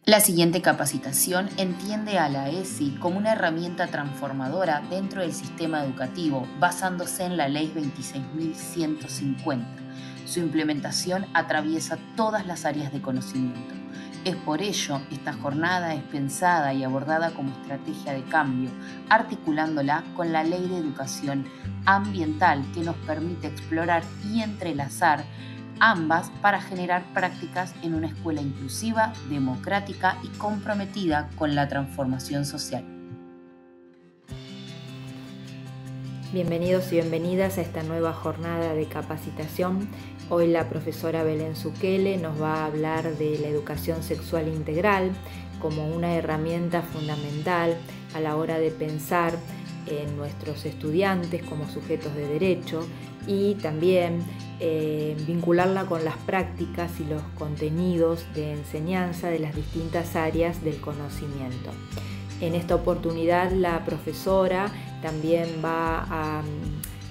La siguiente capacitación entiende a la ESI como una herramienta transformadora dentro del sistema educativo, basándose en la Ley 26.150. Su implementación atraviesa todas las áreas de conocimiento. Es por ello, esta jornada es pensada y abordada como estrategia de cambio, articulándola con la Ley de Educación Ambiental que nos permite explorar y entrelazar ambas para generar prácticas en una escuela inclusiva, democrática y comprometida con la transformación social. Bienvenidos y bienvenidas a esta nueva jornada de capacitación. Hoy la profesora Belén Zucchelli nos va a hablar de la educación sexual integral como una herramienta fundamental a la hora de pensar en nuestros estudiantes como sujetos de derecho y también vincularla con las prácticas y los contenidos de enseñanza de las distintas áreas del conocimiento. En esta oportunidad la profesora también va a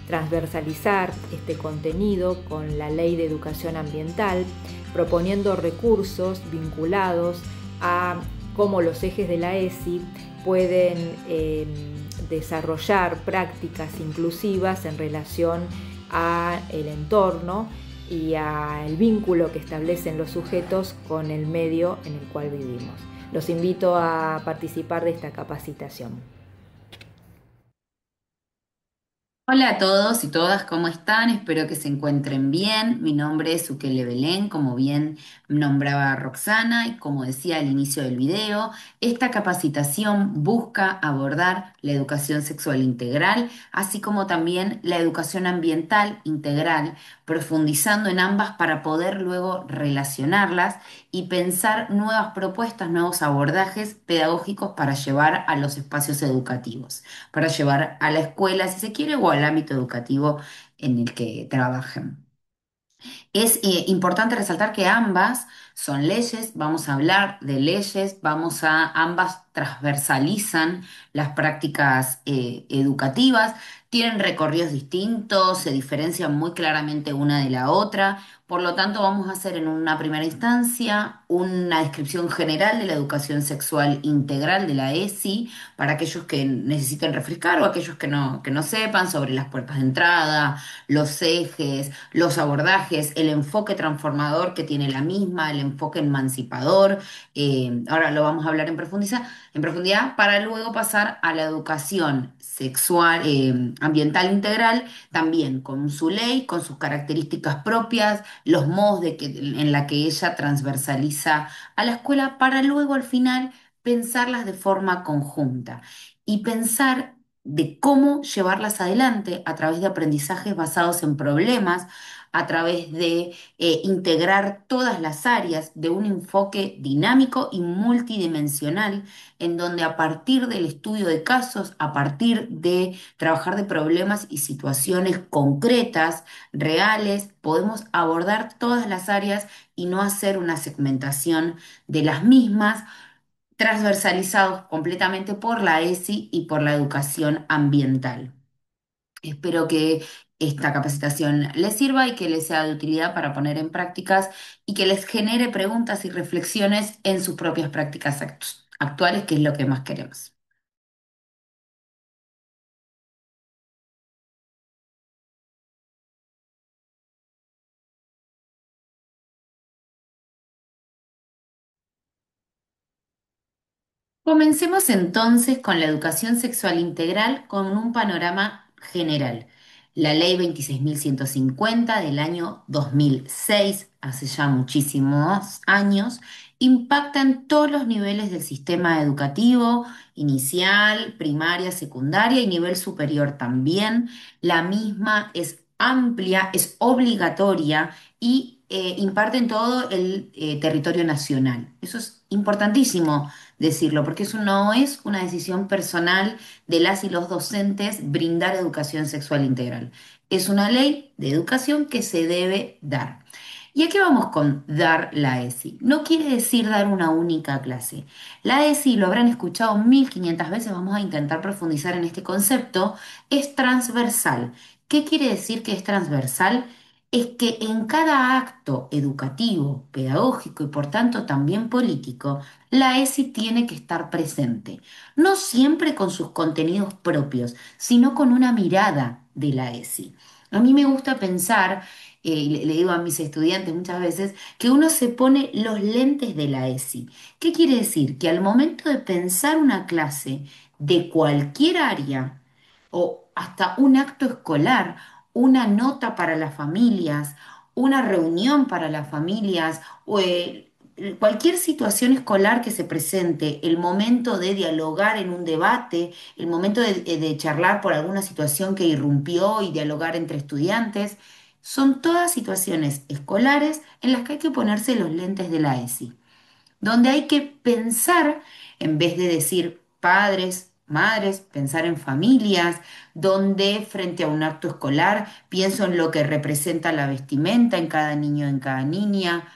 transversalizar este contenido con la Ley de Educación Ambiental, proponiendo recursos vinculados a cómo los ejes de la ESI pueden desarrollar prácticas inclusivas en relación al entorno y al vínculo que establecen los sujetos con el medio en el cual vivimos. Los invito a participar de esta capacitación. Hola a todos y todas, ¿cómo están? Espero que se encuentren bien. Mi nombre es Ukele Belén, como bien nombraba Roxana y como decía al inicio del video, esta capacitación busca abordar la educación sexual integral, así como también la educación ambiental integral, profundizando en ambas para poder luego relacionarlas y pensar nuevas propuestas, nuevos abordajes pedagógicos para llevar a los espacios educativos, para llevar a la escuela, si se quiere, o al ámbito educativo en el que trabajen. Es importante resaltar que ambas son leyes, vamos a hablar de leyes, ambas transversalizan las prácticas educativas, tienen recorridos distintos, se diferencian muy claramente una de la otra, por lo tanto vamos a hacer en una primera instancia una descripción general de la educación sexual integral de la ESI para aquellos que necesiten refrescar o aquellos que no sepan sobre las puertas de entrada, los ejes, los abordajes, el enfoque transformador que tiene la misma, el enfoque emancipador. Ahora lo vamos a hablar en profundidad para luego pasar a la educación sexual, ambiental integral, también con su ley, con sus características propias, los modos en la que ella transversaliza a la escuela para luego al final pensarlas de forma conjunta y pensar de cómo llevarlas adelante a través de aprendizajes basados en problemas, a través de integrar todas las áreas de un enfoque dinámico y multidimensional, en donde a partir del estudio de casos, a partir de trabajar de problemas y situaciones concretas, reales, podemos abordar todas las áreas y no hacer una segmentación de las mismas transversalizados completamente por la ESI y por la educación ambiental. Espero que esta capacitación les sirva y que les sea de utilidad para poner en prácticas y que les genere preguntas y reflexiones en sus propias prácticas actuales, que es lo que más queremos. Comencemos entonces con la educación sexual integral con un panorama general. La Ley 26.150 del año 2006, hace ya muchísimos años, impacta en todos los niveles del sistema educativo, inicial, primaria, secundaria y nivel superior también. La misma es amplia, es obligatoria y imparte en todo el territorio nacional. Eso es importantísimo decirlo, porque eso no es una decisión personal de las y los docentes brindar educación sexual integral. Es una ley de educación que se debe dar. ¿Y aquí vamos con dar la ESI? No quiere decir dar una única clase. La ESI, lo habrán escuchado 1500 veces, vamos a intentar profundizar en este concepto, es transversal. ¿Qué quiere decir que es transversal? es que en cada acto educativo, pedagógico y por tanto también político, la ESI tiene que estar presente, no siempre con sus contenidos propios, sino con una mirada de la ESI. A mí me gusta pensar, y le digo a mis estudiantes muchas veces, que uno se pone los lentes de la ESI. ¿Qué quiere decir? Que al momento de pensar una clase de cualquier área o hasta un acto escolar, una nota para las familias, una reunión para las familias, o cualquier situación escolar que se presente, el momento de dialogar en un debate, el momento de charlar por alguna situación que irrumpió y dialogar entre estudiantes, son todas situaciones escolares en las que hay que ponerse los lentes de la ESI, donde hay que pensar, en vez de decir padres, madres, pensar en familias, donde frente a un acto escolar pienso en lo que representa la vestimenta en cada niño, en cada niña,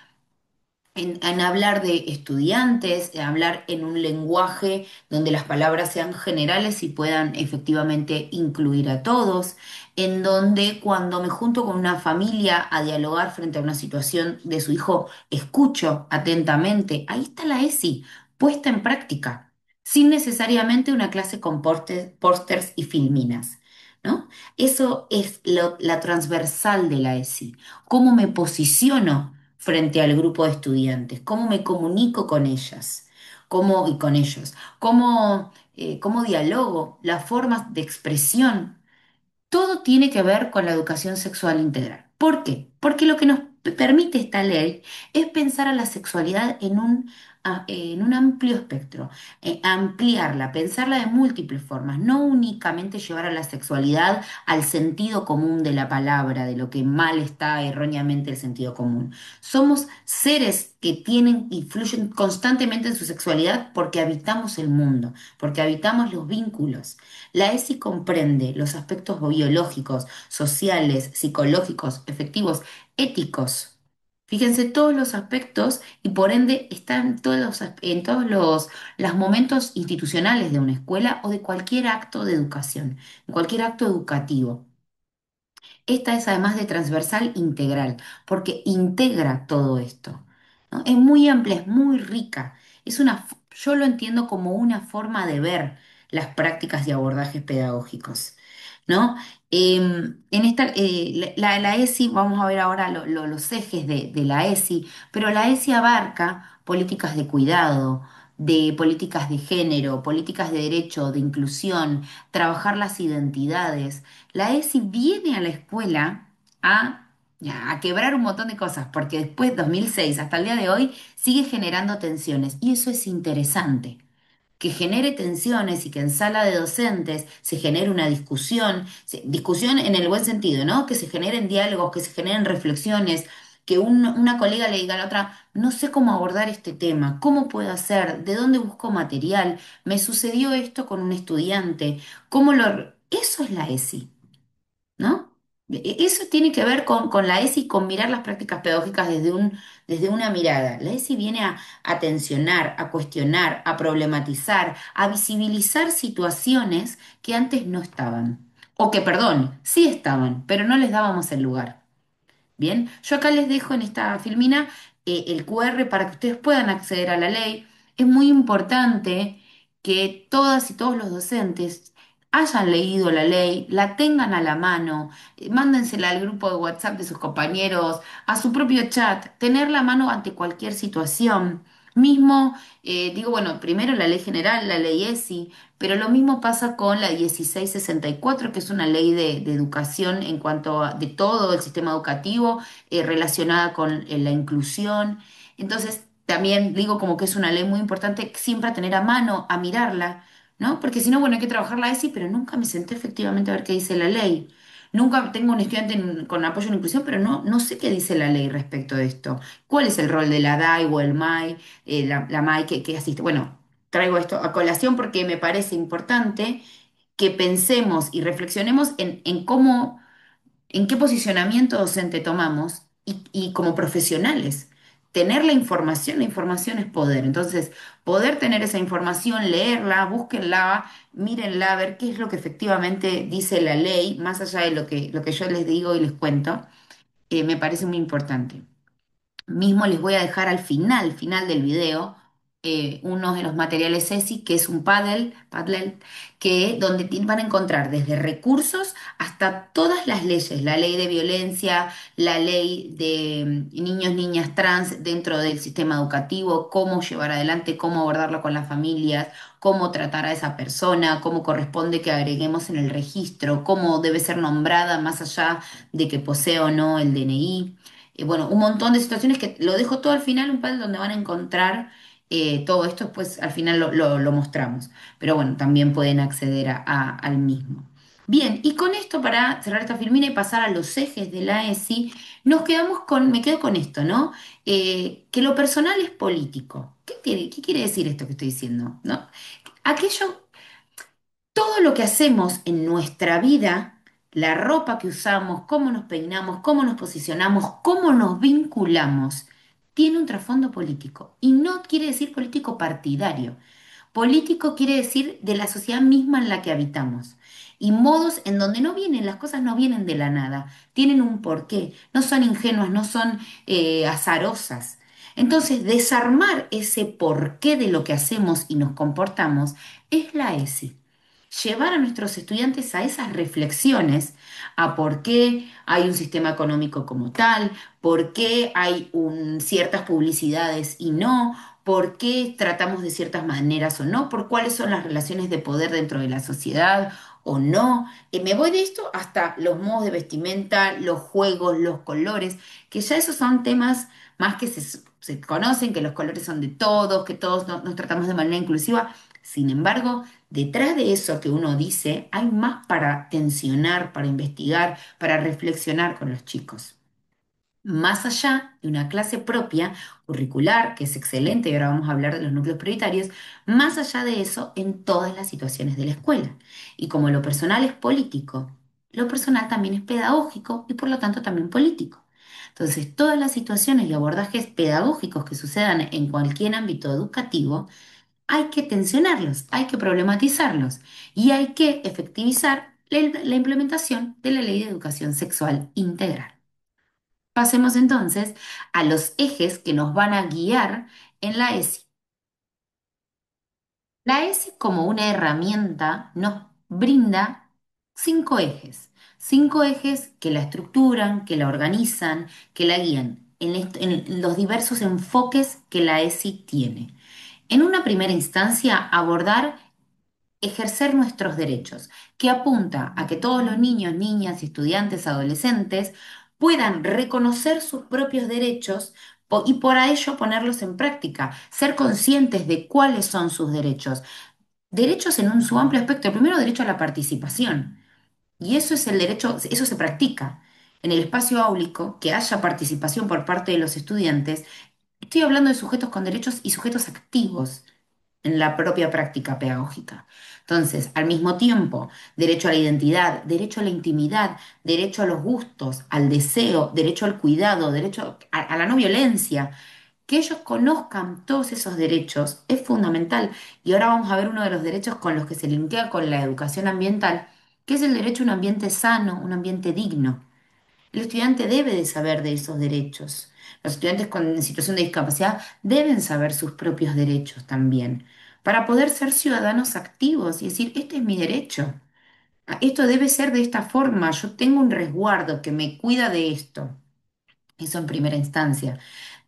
en hablar de estudiantes, en hablar en un lenguaje donde las palabras sean generales y puedan efectivamente incluir a todos, en donde cuando me junto con una familia a dialogar frente a una situación de su hijo, escucho atentamente. Ahí está la ESI puesta en práctica, sin necesariamente una clase con pósters y filminas, ¿no? Eso es la transversal de la ESI. ¿Cómo me posiciono frente al grupo de estudiantes? ¿Cómo me comunico con ellas? ¿Cómo y con ellos? ¿Cómo dialogo? Las formas de expresión. Todo tiene que ver con la educación sexual integral. ¿Por qué? Porque lo que nos permite esta ley es pensar a la sexualidad en un amplio espectro, ampliarla, pensarla de múltiples formas, no únicamente llevar a la sexualidad al sentido común de la palabra, de lo que mal está erróneamente el sentido común. Somos seres que tienen y fluyen constantemente en su sexualidad porque habitamos el mundo, porque habitamos los vínculos. La ESI comprende los aspectos biológicos, sociales, psicológicos, efectivos, éticos. Fíjense todos los aspectos y por ende están en todos los momentos institucionales de una escuela o de cualquier acto de educación, en cualquier acto educativo. Esta es además de transversal integral, porque integra todo esto, ¿no? Es muy amplia, es muy rica. Yo lo entiendo como una forma de ver las prácticas y abordajes pedagógicos, ¿no? En la ESI, vamos a ver ahora los ejes de la ESI, pero la ESI abarca políticas de cuidado, de políticas de género, políticas de derecho, de inclusión, trabajar las identidades. La ESI viene a la escuela a, a quebrar un montón de cosas, porque después, 2006 hasta el día de hoy, sigue generando tensiones. Y eso es interesante, que genere tensiones y que en sala de docentes se genere una discusión, discusión en el buen sentido, ¿no? Que se generen diálogos, que se generen reflexiones, que una colega le diga a la otra, no sé cómo abordar este tema, cómo puedo hacer, de dónde busco material, me sucedió esto con un estudiante, ¿cómo lo... Eso es la ESI, ¿no? Eso tiene que ver con la ESI, con mirar las prácticas pedagógicas desde una mirada. La ESI viene a tensionar, a cuestionar, a problematizar, a visibilizar situaciones que antes no estaban. O que, perdón, sí estaban, pero no les dábamos el lugar. Bien, yo acá les dejo en esta filmina el QR para que ustedes puedan acceder a la ley. Es muy importante que todas y todos los docentes hayan leído la ley, la tengan a la mano, mándensela al grupo de WhatsApp de sus compañeros, a su propio chat, tenerla a mano ante cualquier situación. Mismo, digo, bueno, primero la ley general, la ley ESI, pero lo mismo pasa con la 1664, que es una ley de educación en cuanto a de todo el sistema educativo, relacionada con la inclusión. Entonces, también digo como que es una ley muy importante siempre a tener a mano, a mirarla, ¿no? Porque si no, bueno, hay que trabajar la ESI, pero nunca me senté efectivamente a ver qué dice la ley. Nunca tengo un estudiante con apoyo en inclusión, pero no sé qué dice la ley respecto de esto. ¿Cuál es el rol de la DAI o el MAI, la MAI que asiste? Bueno, traigo esto a colación porque me parece importante que pensemos y reflexionemos en cómo, en qué posicionamiento docente tomamos y como profesionales. Tener la información es poder. Entonces, poder tener esa información, leerla, búsquenla, mírenla, ver qué es lo que efectivamente dice la ley, más allá de lo que yo les digo y les cuento, me parece muy importante. Mismo les voy a dejar al final del video, uno de los materiales ESI, que es un Padlet, que donde van a encontrar desde recursos hasta todas las leyes, la ley de violencia, la ley de niños, niñas trans dentro del sistema educativo, cómo llevar adelante, cómo abordarlo con las familias, cómo tratar a esa persona, cómo corresponde que agreguemos en el registro, cómo debe ser nombrada más allá de que posea o no el DNI. Bueno, un montón de situaciones que lo dejo todo al final, un panel donde van a encontrar todo esto, pues al final lo mostramos. Pero bueno, también pueden acceder al mismo. Bien, y con esto, para cerrar esta filmina y pasar a los ejes de la ESI, me quedo con esto, ¿no? Que lo personal es político. ¿Qué quiere decir esto que estoy diciendo? ¿No? Aquello todo lo que hacemos en nuestra vida, la ropa que usamos, cómo nos peinamos, cómo nos posicionamos, cómo nos vinculamos, tiene un trasfondo político. Y no quiere decir político partidario. Político quiere decir de la sociedad misma en la que habitamos. Y modos en donde no vienen, las cosas no vienen de la nada, tienen un porqué, no son ingenuas, no son azarosas. Entonces, desarmar ese porqué de lo que hacemos y nos comportamos es la ESI. Llevar a nuestros estudiantes a esas reflexiones, a por qué hay un sistema económico como tal, por qué hay ciertas publicidades y no, por qué tratamos de ciertas maneras o no, por cuáles son las relaciones de poder dentro de la sociedad o no. Me voy de esto hasta los modos de vestimenta, los juegos, los colores, que ya esos son temas más que se conocen, que los colores son de todos, que todos nos tratamos de manera inclusiva. Sin embargo, detrás de eso que uno dice, hay más para tensionar, para investigar, para reflexionar con los chicos. Más allá de una clase propia, curricular, que es excelente, y ahora vamos a hablar de los núcleos prioritarios, más allá de eso, en todas las situaciones de la escuela. Y como lo personal es político, lo personal también es pedagógico y por lo tanto también político. Entonces, todas las situaciones y abordajes pedagógicos que sucedan en cualquier ámbito educativo, hay que tensionarlos, hay que problematizarlos y hay que efectivizar la implementación de la Ley de Educación Sexual Integral. Pasemos entonces a los ejes que nos van a guiar en la ESI. La ESI como una herramienta nos brinda cinco ejes que la estructuran, que la organizan, que la guían en los diversos enfoques que la ESI tiene. En una primera instancia, abordar ejercer nuestros derechos, que apunta a que todos los niños, niñas, estudiantes, adolescentes puedan reconocer sus propios derechos y por ello ponerlos en práctica, ser conscientes de cuáles son sus derechos. Derechos en su amplio aspecto. Primero, derecho a la participación. Y eso es el derecho, eso se practica. En el espacio áulico, que haya participación por parte de los estudiantes, estoy hablando de sujetos con derechos y sujetos activos en la propia práctica pedagógica. Entonces, al mismo tiempo, derecho a la identidad, derecho a la intimidad, derecho a los gustos, al deseo, derecho al cuidado, derecho a la no violencia. Que ellos conozcan todos esos derechos es fundamental. Y ahora vamos a ver uno de los derechos con los que se linkea con la educación ambiental, que es el derecho a un ambiente sano, un ambiente digno. El estudiante debe de saber de esos derechos. Los estudiantes en situación de discapacidad deben saber sus propios derechos también, para poder ser ciudadanos activos y decir, este es mi derecho. Esto debe ser de esta forma. Yo tengo un resguardo que me cuida de esto. Eso en primera instancia.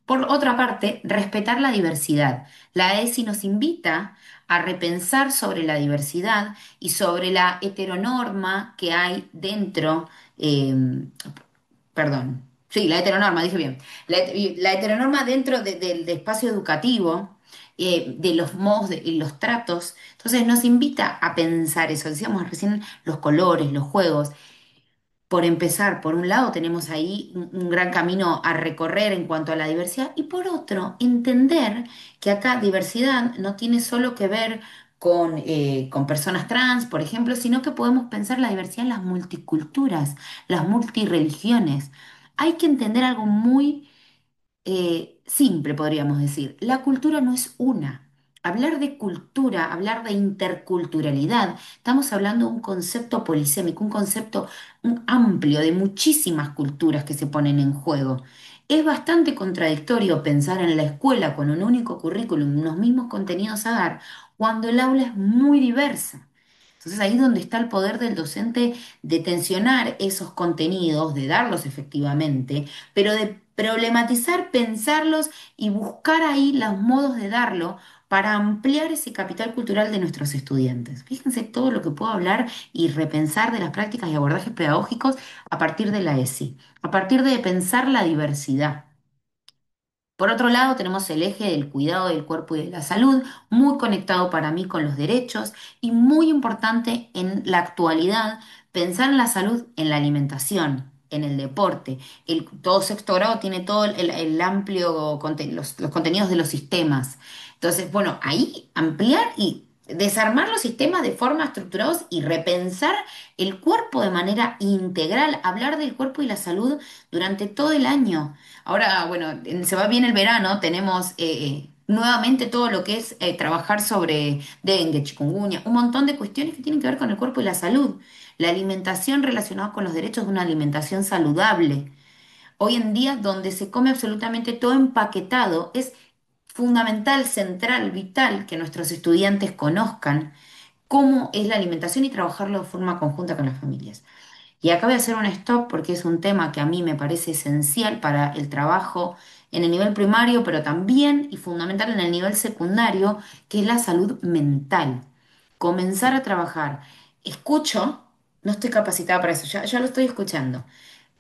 Por otra parte, respetar la diversidad. La ESI nos invita a repensar sobre la diversidad y sobre la heteronorma que hay dentro, perdón, sí, la heteronorma, dije bien, la heteronorma dentro del espacio educativo, de los modos y los tratos. Entonces nos invita a pensar eso, decíamos recién, los colores, los juegos. Por empezar, por un lado tenemos ahí un gran camino a recorrer en cuanto a la diversidad y por otro, entender que acá diversidad no tiene solo que ver con personas trans, por ejemplo, sino que podemos pensar la diversidad en las multiculturas, las multireligiones. Hay que entender algo muy simple, podríamos decir. La cultura no es una. Hablar de cultura, hablar de interculturalidad, estamos hablando de un concepto polisémico, un concepto amplio de muchísimas culturas que se ponen en juego. Es bastante contradictorio pensar en la escuela con un único currículum, unos mismos contenidos a dar, cuando el aula es muy diversa. Entonces ahí es donde está el poder del docente de tensionar esos contenidos, de darlos efectivamente, pero de problematizar, pensarlos y buscar ahí los modos de darlo para ampliar ese capital cultural de nuestros estudiantes. Fíjense todo lo que puedo hablar y repensar de las prácticas y abordajes pedagógicos a partir de la ESI, a partir de pensar la diversidad. Por otro lado, tenemos el eje del cuidado del cuerpo y de la salud, muy conectado para mí con los derechos y muy importante en la actualidad, pensar en la salud en la alimentación, en el deporte. Todo sexto grado tiene todo el amplio, los contenidos de los sistemas. Entonces, bueno, ahí ampliar y desarmar los sistemas de forma estructurados y repensar el cuerpo de manera integral, hablar del cuerpo y la salud durante todo el año. Ahora, bueno, se va bien el verano, tenemos nuevamente todo lo que es trabajar sobre dengue, chikungunya, un montón de cuestiones que tienen que ver con el cuerpo y la salud. La alimentación relacionada con los derechos de una alimentación saludable. Hoy en día, donde se come absolutamente todo empaquetado, es fundamental, central, vital que nuestros estudiantes conozcan cómo es la alimentación y trabajarlo de forma conjunta con las familias. Y acá voy a hacer un stop porque es un tema que a mí me parece esencial para el trabajo en el nivel primario, pero también y fundamental en el nivel secundario, que es la salud mental. Comenzar a trabajar. Escucho, no estoy capacitada para eso, ya lo estoy escuchando,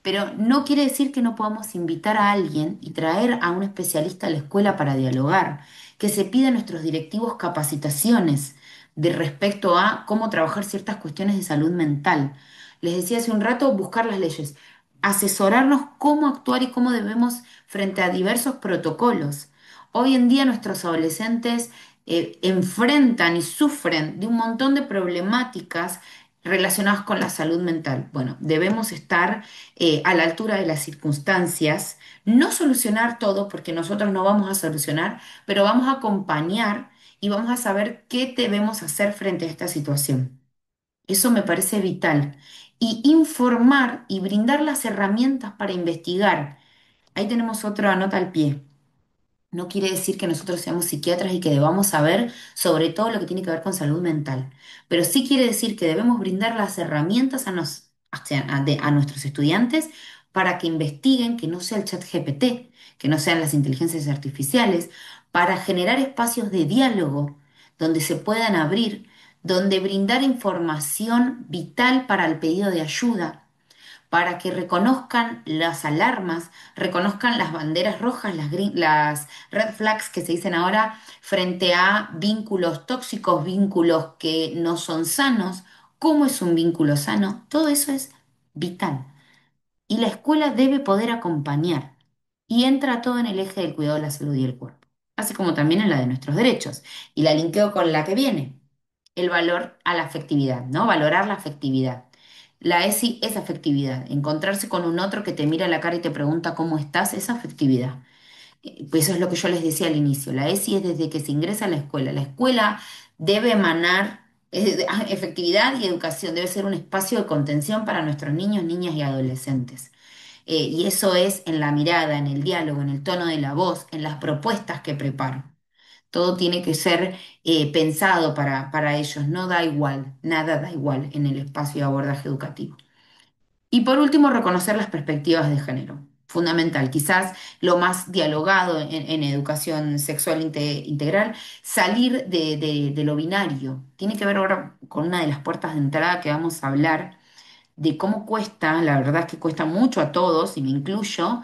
pero no quiere decir que no podamos invitar a alguien y traer a un especialista a la escuela para dialogar, que se pida a nuestros directivos capacitaciones de respecto a cómo trabajar ciertas cuestiones de salud mental. Les decía hace un rato, buscar las leyes, asesorarnos cómo actuar y cómo debemos frente a diversos protocolos. Hoy en día nuestros adolescentes enfrentan y sufren de un montón de problemáticas relacionadas con la salud mental. Bueno, debemos estar a la altura de las circunstancias, no solucionar todo porque nosotros no vamos a solucionar, pero vamos a acompañar y vamos a saber qué debemos hacer frente a esta situación. Eso me parece vital. Y informar y brindar las herramientas para investigar. Ahí tenemos otra nota al pie. No quiere decir que nosotros seamos psiquiatras y que debamos saber sobre todo lo que tiene que ver con salud mental, pero sí quiere decir que debemos brindar las herramientas a nuestros estudiantes para que investiguen, que no sea el chat GPT, que no sean las inteligencias artificiales, para generar espacios de diálogo donde se puedan abrir, donde brindar información vital para el pedido de ayuda para que reconozcan las alarmas, reconozcan las banderas rojas, las red flags que se dicen ahora frente a vínculos tóxicos, vínculos que no son sanos, cómo es un vínculo sano, todo eso es vital. Y la escuela debe poder acompañar. Y entra todo en el eje del cuidado de la salud y el cuerpo, así como también en la de nuestros derechos. Y la linkeo con la que viene, el valor a la afectividad, ¿no? Valorar la afectividad. La ESI es afectividad. Encontrarse con un otro que te mira a la cara y te pregunta cómo estás es afectividad. Pues eso es lo que yo les decía al inicio. La ESI es desde que se ingresa a la escuela. La escuela debe emanar efectividad y educación. Debe ser un espacio de contención para nuestros niños, niñas y adolescentes. Y eso es en la mirada, en el diálogo, en el tono de la voz, en las propuestas que preparo. Todo tiene que ser pensado para ellos, no da igual, nada da igual en el espacio de abordaje educativo. Y por último, reconocer las perspectivas de género. Fundamental, quizás lo más dialogado en educación sexual integral, salir de lo binario. Tiene que ver ahora con una de las puertas de entrada que vamos a hablar de cómo cuesta, la verdad es que cuesta mucho a todos, y me incluyo,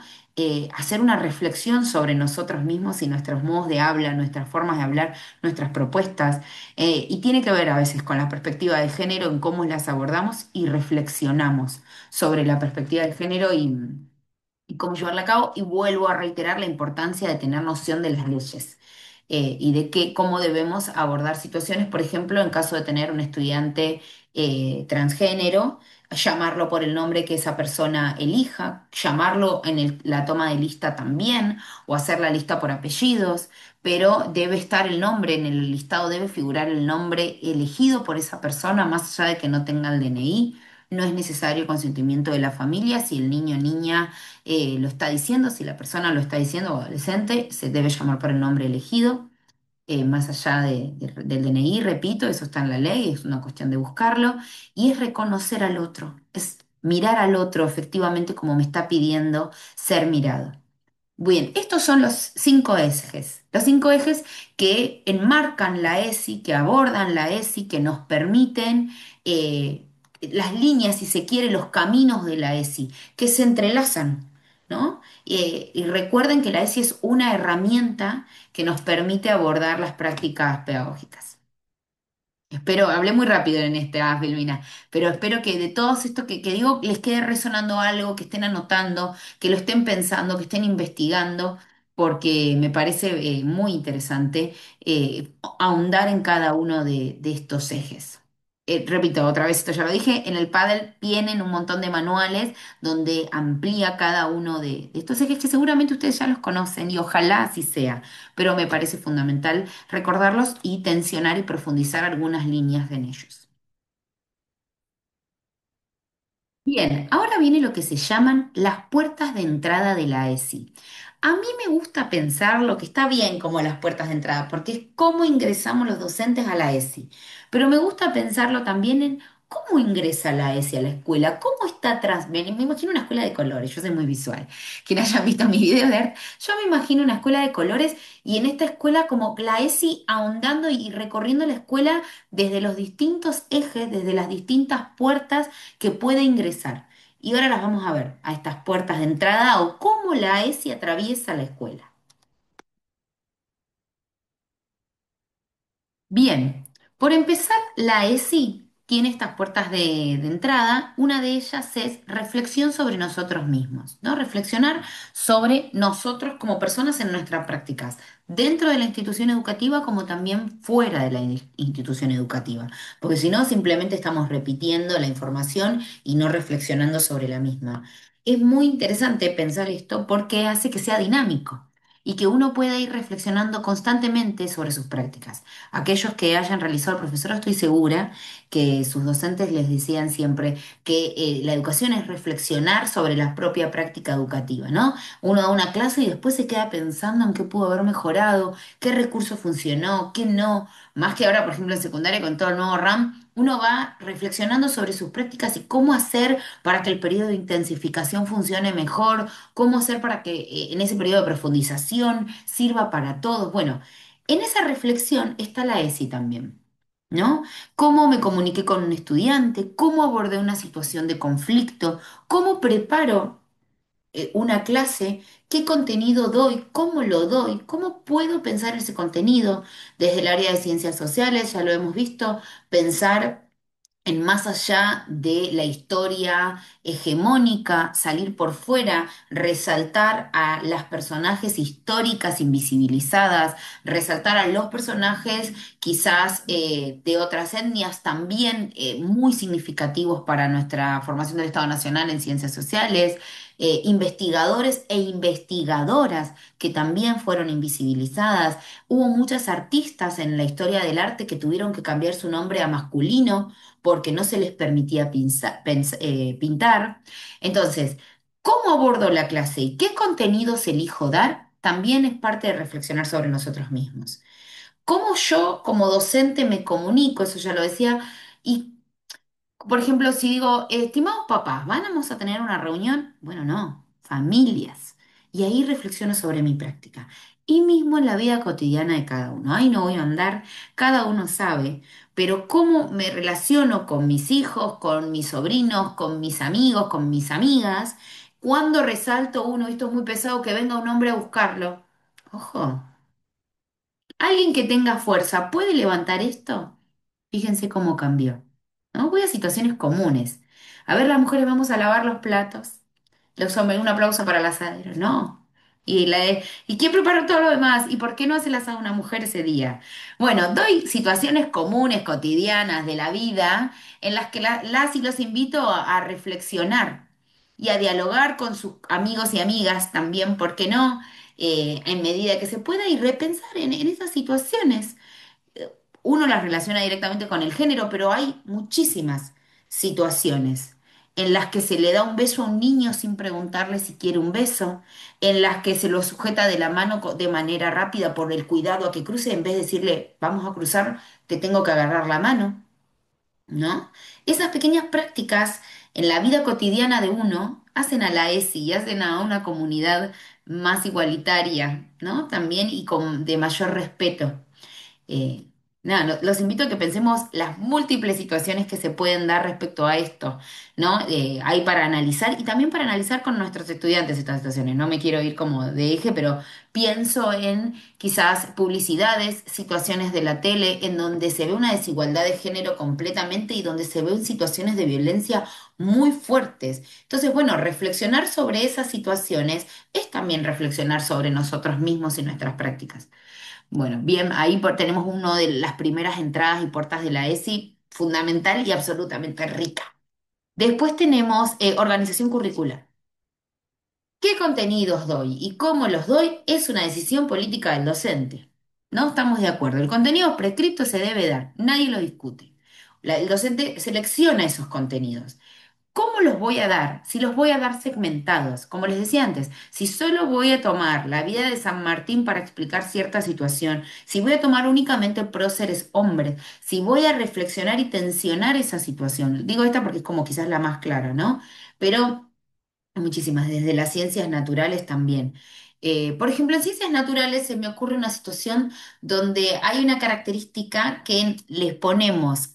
hacer una reflexión sobre nosotros mismos y nuestros modos de habla, nuestras formas de hablar, nuestras propuestas, y tiene que ver a veces con la perspectiva de género, en cómo las abordamos y reflexionamos sobre la perspectiva de género y cómo llevarla a cabo. Y vuelvo a reiterar la importancia de tener noción de las leyes y de cómo debemos abordar situaciones, por ejemplo, en caso de tener un estudiante transgénero llamarlo por el nombre que esa persona elija, llamarlo en la toma de lista también, o hacer la lista por apellidos, pero debe estar el nombre en el listado, debe figurar el nombre elegido por esa persona, más allá de que no tenga el DNI. No es necesario el consentimiento de la familia si el niño o niña lo está diciendo, si la persona lo está diciendo o adolescente, se debe llamar por el nombre elegido más allá del DNI, repito, eso está en la ley, es una cuestión de buscarlo, y es reconocer al otro, es mirar al otro efectivamente como me está pidiendo ser mirado. Bien, estos son los cinco ejes que enmarcan la ESI, que abordan la ESI, que nos permiten las líneas, si se quiere, los caminos de la ESI, que se entrelazan, ¿no? Y recuerden que la ESI es una herramienta que nos permite abordar las prácticas pedagógicas. Espero, hablé muy rápido en esta, Filmina, pero espero que de todo esto que digo les quede resonando algo, que estén anotando, que lo estén pensando, que estén investigando, porque me parece muy interesante ahondar en cada uno de estos ejes. Repito, otra vez, esto ya lo dije, en el Paddle vienen un montón de manuales donde amplía cada uno de estos ejes que seguramente ustedes ya los conocen y ojalá así sea, pero me parece fundamental recordarlos y tensionar y profundizar algunas líneas en ellos. Bien, ahora viene lo que se llaman las puertas de entrada de la ESI. A mí me gusta pensar lo que está bien como las puertas de entrada, porque es cómo ingresamos los docentes a la ESI. Pero me gusta pensarlo también en cómo ingresa la ESI a la escuela, cómo está atrás. Me imagino una escuela de colores, yo soy muy visual. Quien haya visto mis videos de arte, yo me imagino una escuela de colores y en esta escuela como la ESI ahondando y recorriendo la escuela desde los distintos ejes, desde las distintas puertas que puede ingresar. Y ahora las vamos a ver, a estas puertas de entrada o cómo la ESI atraviesa la escuela. Bien, por empezar, la ESI tiene estas puertas de entrada. Una de ellas es reflexión sobre nosotros mismos, ¿no? Reflexionar sobre nosotros como personas en nuestras prácticas, dentro de la institución educativa como también fuera de la institución educativa, porque si no, simplemente estamos repitiendo la información y no reflexionando sobre la misma. Es muy interesante pensar esto porque hace que sea dinámico y que uno pueda ir reflexionando constantemente sobre sus prácticas. Aquellos que hayan realizado el profesor, estoy segura que sus docentes les decían siempre que la educación es reflexionar sobre la propia práctica educativa, ¿no? Uno da una clase y después se queda pensando en qué pudo haber mejorado, qué recurso funcionó, qué no. Más que ahora, por ejemplo, en secundaria con todo el nuevo RAM, uno va reflexionando sobre sus prácticas y cómo hacer para que el periodo de intensificación funcione mejor, cómo hacer para que en ese periodo de profundización sirva para todos. Bueno, en esa reflexión está la ESI también, ¿no? ¿Cómo me comuniqué con un estudiante? ¿Cómo abordé una situación de conflicto? ¿Cómo preparo una clase? ¿Qué contenido doy? ¿Cómo lo doy? ¿Cómo puedo pensar ese contenido? Desde el área de ciencias sociales, ya lo hemos visto, pensar en más allá de la historia hegemónica, salir por fuera, resaltar a las personajes históricas invisibilizadas, resaltar a los personajes quizás de otras etnias también muy significativos para nuestra formación del Estado Nacional en ciencias sociales, investigadores e investigadoras que también fueron invisibilizadas. Hubo muchas artistas en la historia del arte que tuvieron que cambiar su nombre a masculino porque no se les permitía pintar. Entonces, ¿cómo abordo la clase y qué contenidos elijo dar? También es parte de reflexionar sobre nosotros mismos. ¿Cómo yo como docente me comunico? Eso ya lo decía. Y por ejemplo, si digo, estimados papás, ¿vamos a tener una reunión? Bueno, no, familias. Y ahí reflexiono sobre mi práctica. Y mismo en la vida cotidiana de cada uno. Ahí no voy a andar, cada uno sabe, pero cómo me relaciono con mis hijos, con mis sobrinos, con mis amigos, con mis amigas, cuando resalto uno, esto es muy pesado, que venga un hombre a buscarlo. Ojo, alguien que tenga fuerza, ¿puede levantar esto? Fíjense cómo cambió, ¿no? Voy a situaciones comunes. A ver, las mujeres vamos a lavar los platos. Los hombres, un aplauso para el asadero. No. ¿Y quién preparó todo lo demás? ¿Y por qué no se las a una mujer ese día? Bueno, doy situaciones comunes, cotidianas de la vida, en las que las y los invito a reflexionar y a dialogar con sus amigos y amigas también, ¿por qué no? En medida que se pueda y repensar en esas situaciones. Uno las relaciona directamente con el género, pero hay muchísimas situaciones en las que se le da un beso a un niño sin preguntarle si quiere un beso, en las que se lo sujeta de la mano de manera rápida por el cuidado a que cruce, en vez de decirle, vamos a cruzar, te tengo que agarrar la mano, ¿no? Esas pequeñas prácticas en la vida cotidiana de uno hacen a la ESI y hacen a una comunidad más igualitaria, ¿no? También y con de mayor respeto. Eh, Nada, los invito a que pensemos las múltiples situaciones que se pueden dar respecto a esto, ¿no? Hay para analizar y también para analizar con nuestros estudiantes estas situaciones. No me quiero ir como de eje, pero pienso en quizás publicidades, situaciones de la tele en donde se ve una desigualdad de género completamente y donde se ven situaciones de violencia muy fuertes. Entonces, bueno, reflexionar sobre esas situaciones es también reflexionar sobre nosotros mismos y nuestras prácticas. Bueno, bien, ahí tenemos una de las primeras entradas y puertas de la ESI, fundamental y absolutamente rica. Después tenemos organización curricular. ¿Qué contenidos doy y cómo los doy? Es una decisión política del docente. No estamos de acuerdo. El contenido prescripto se debe dar, nadie lo discute. El docente selecciona esos contenidos. ¿Cómo los voy a dar? Si los voy a dar segmentados, como les decía antes, si solo voy a tomar la vida de San Martín para explicar cierta situación, si voy a tomar únicamente próceres hombres, si voy a reflexionar y tensionar esa situación, digo esta porque es como quizás la más clara, ¿no? Pero muchísimas, desde las ciencias naturales también. Por ejemplo, en ciencias naturales se me ocurre una situación donde hay una característica que les ponemos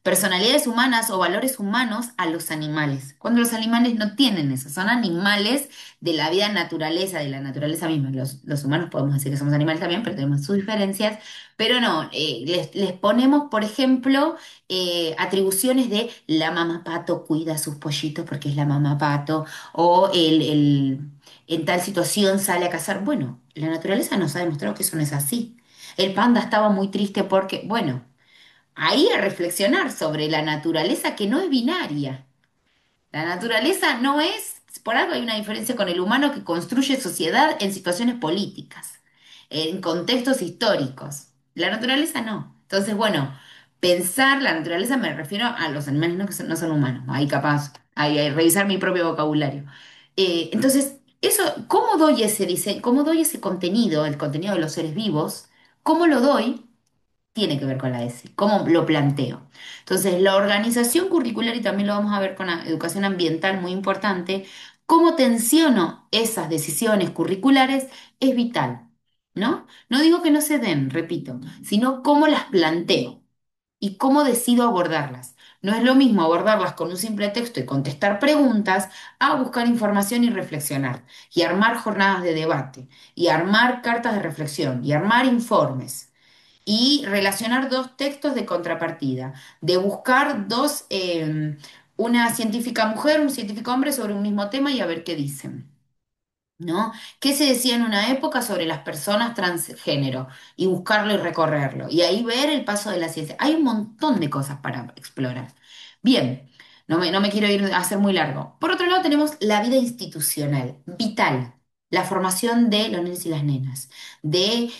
personalidades humanas o valores humanos a los animales, cuando los animales no tienen eso, son animales de la vida naturaleza, de la naturaleza misma. Los humanos podemos decir que somos animales también, pero tenemos sus diferencias, pero no, les ponemos, por ejemplo, atribuciones de la mamá pato cuida a sus pollitos porque es la mamá pato, o en tal situación sale a cazar. Bueno, la naturaleza nos ha demostrado que eso no es así. El panda estaba muy triste porque, bueno, ahí a reflexionar sobre la naturaleza que no es binaria. La naturaleza no es, por algo hay una diferencia con el humano que construye sociedad en situaciones políticas, en contextos históricos. La naturaleza no. Entonces, bueno, pensar la naturaleza me refiero a los animales no, que no son humanos. Ahí capaz, ahí revisar mi propio vocabulario. Entonces, eso, ¿cómo doy ese diseño, cómo doy ese contenido, el contenido de los seres vivos? ¿Cómo lo doy? Tiene que ver con la ESI, cómo lo planteo. Entonces, la organización curricular, y también lo vamos a ver con la educación ambiental, muy importante, cómo tensiono esas decisiones curriculares es vital, ¿no? No digo que no se den, repito, sino cómo las planteo y cómo decido abordarlas. No es lo mismo abordarlas con un simple texto y contestar preguntas a buscar información y reflexionar, y armar jornadas de debate, y armar cartas de reflexión, y armar informes y relacionar dos textos de contrapartida, de buscar dos, una científica mujer, un científico hombre sobre un mismo tema y a ver qué dicen. ¿No? ¿Qué se decía en una época sobre las personas transgénero? Y buscarlo y recorrerlo. Y ahí ver el paso de la ciencia. Hay un montón de cosas para explorar. Bien, no me quiero ir a hacer muy largo. Por otro lado, tenemos la vida institucional, vital. La formación de los nenes y las nenas, de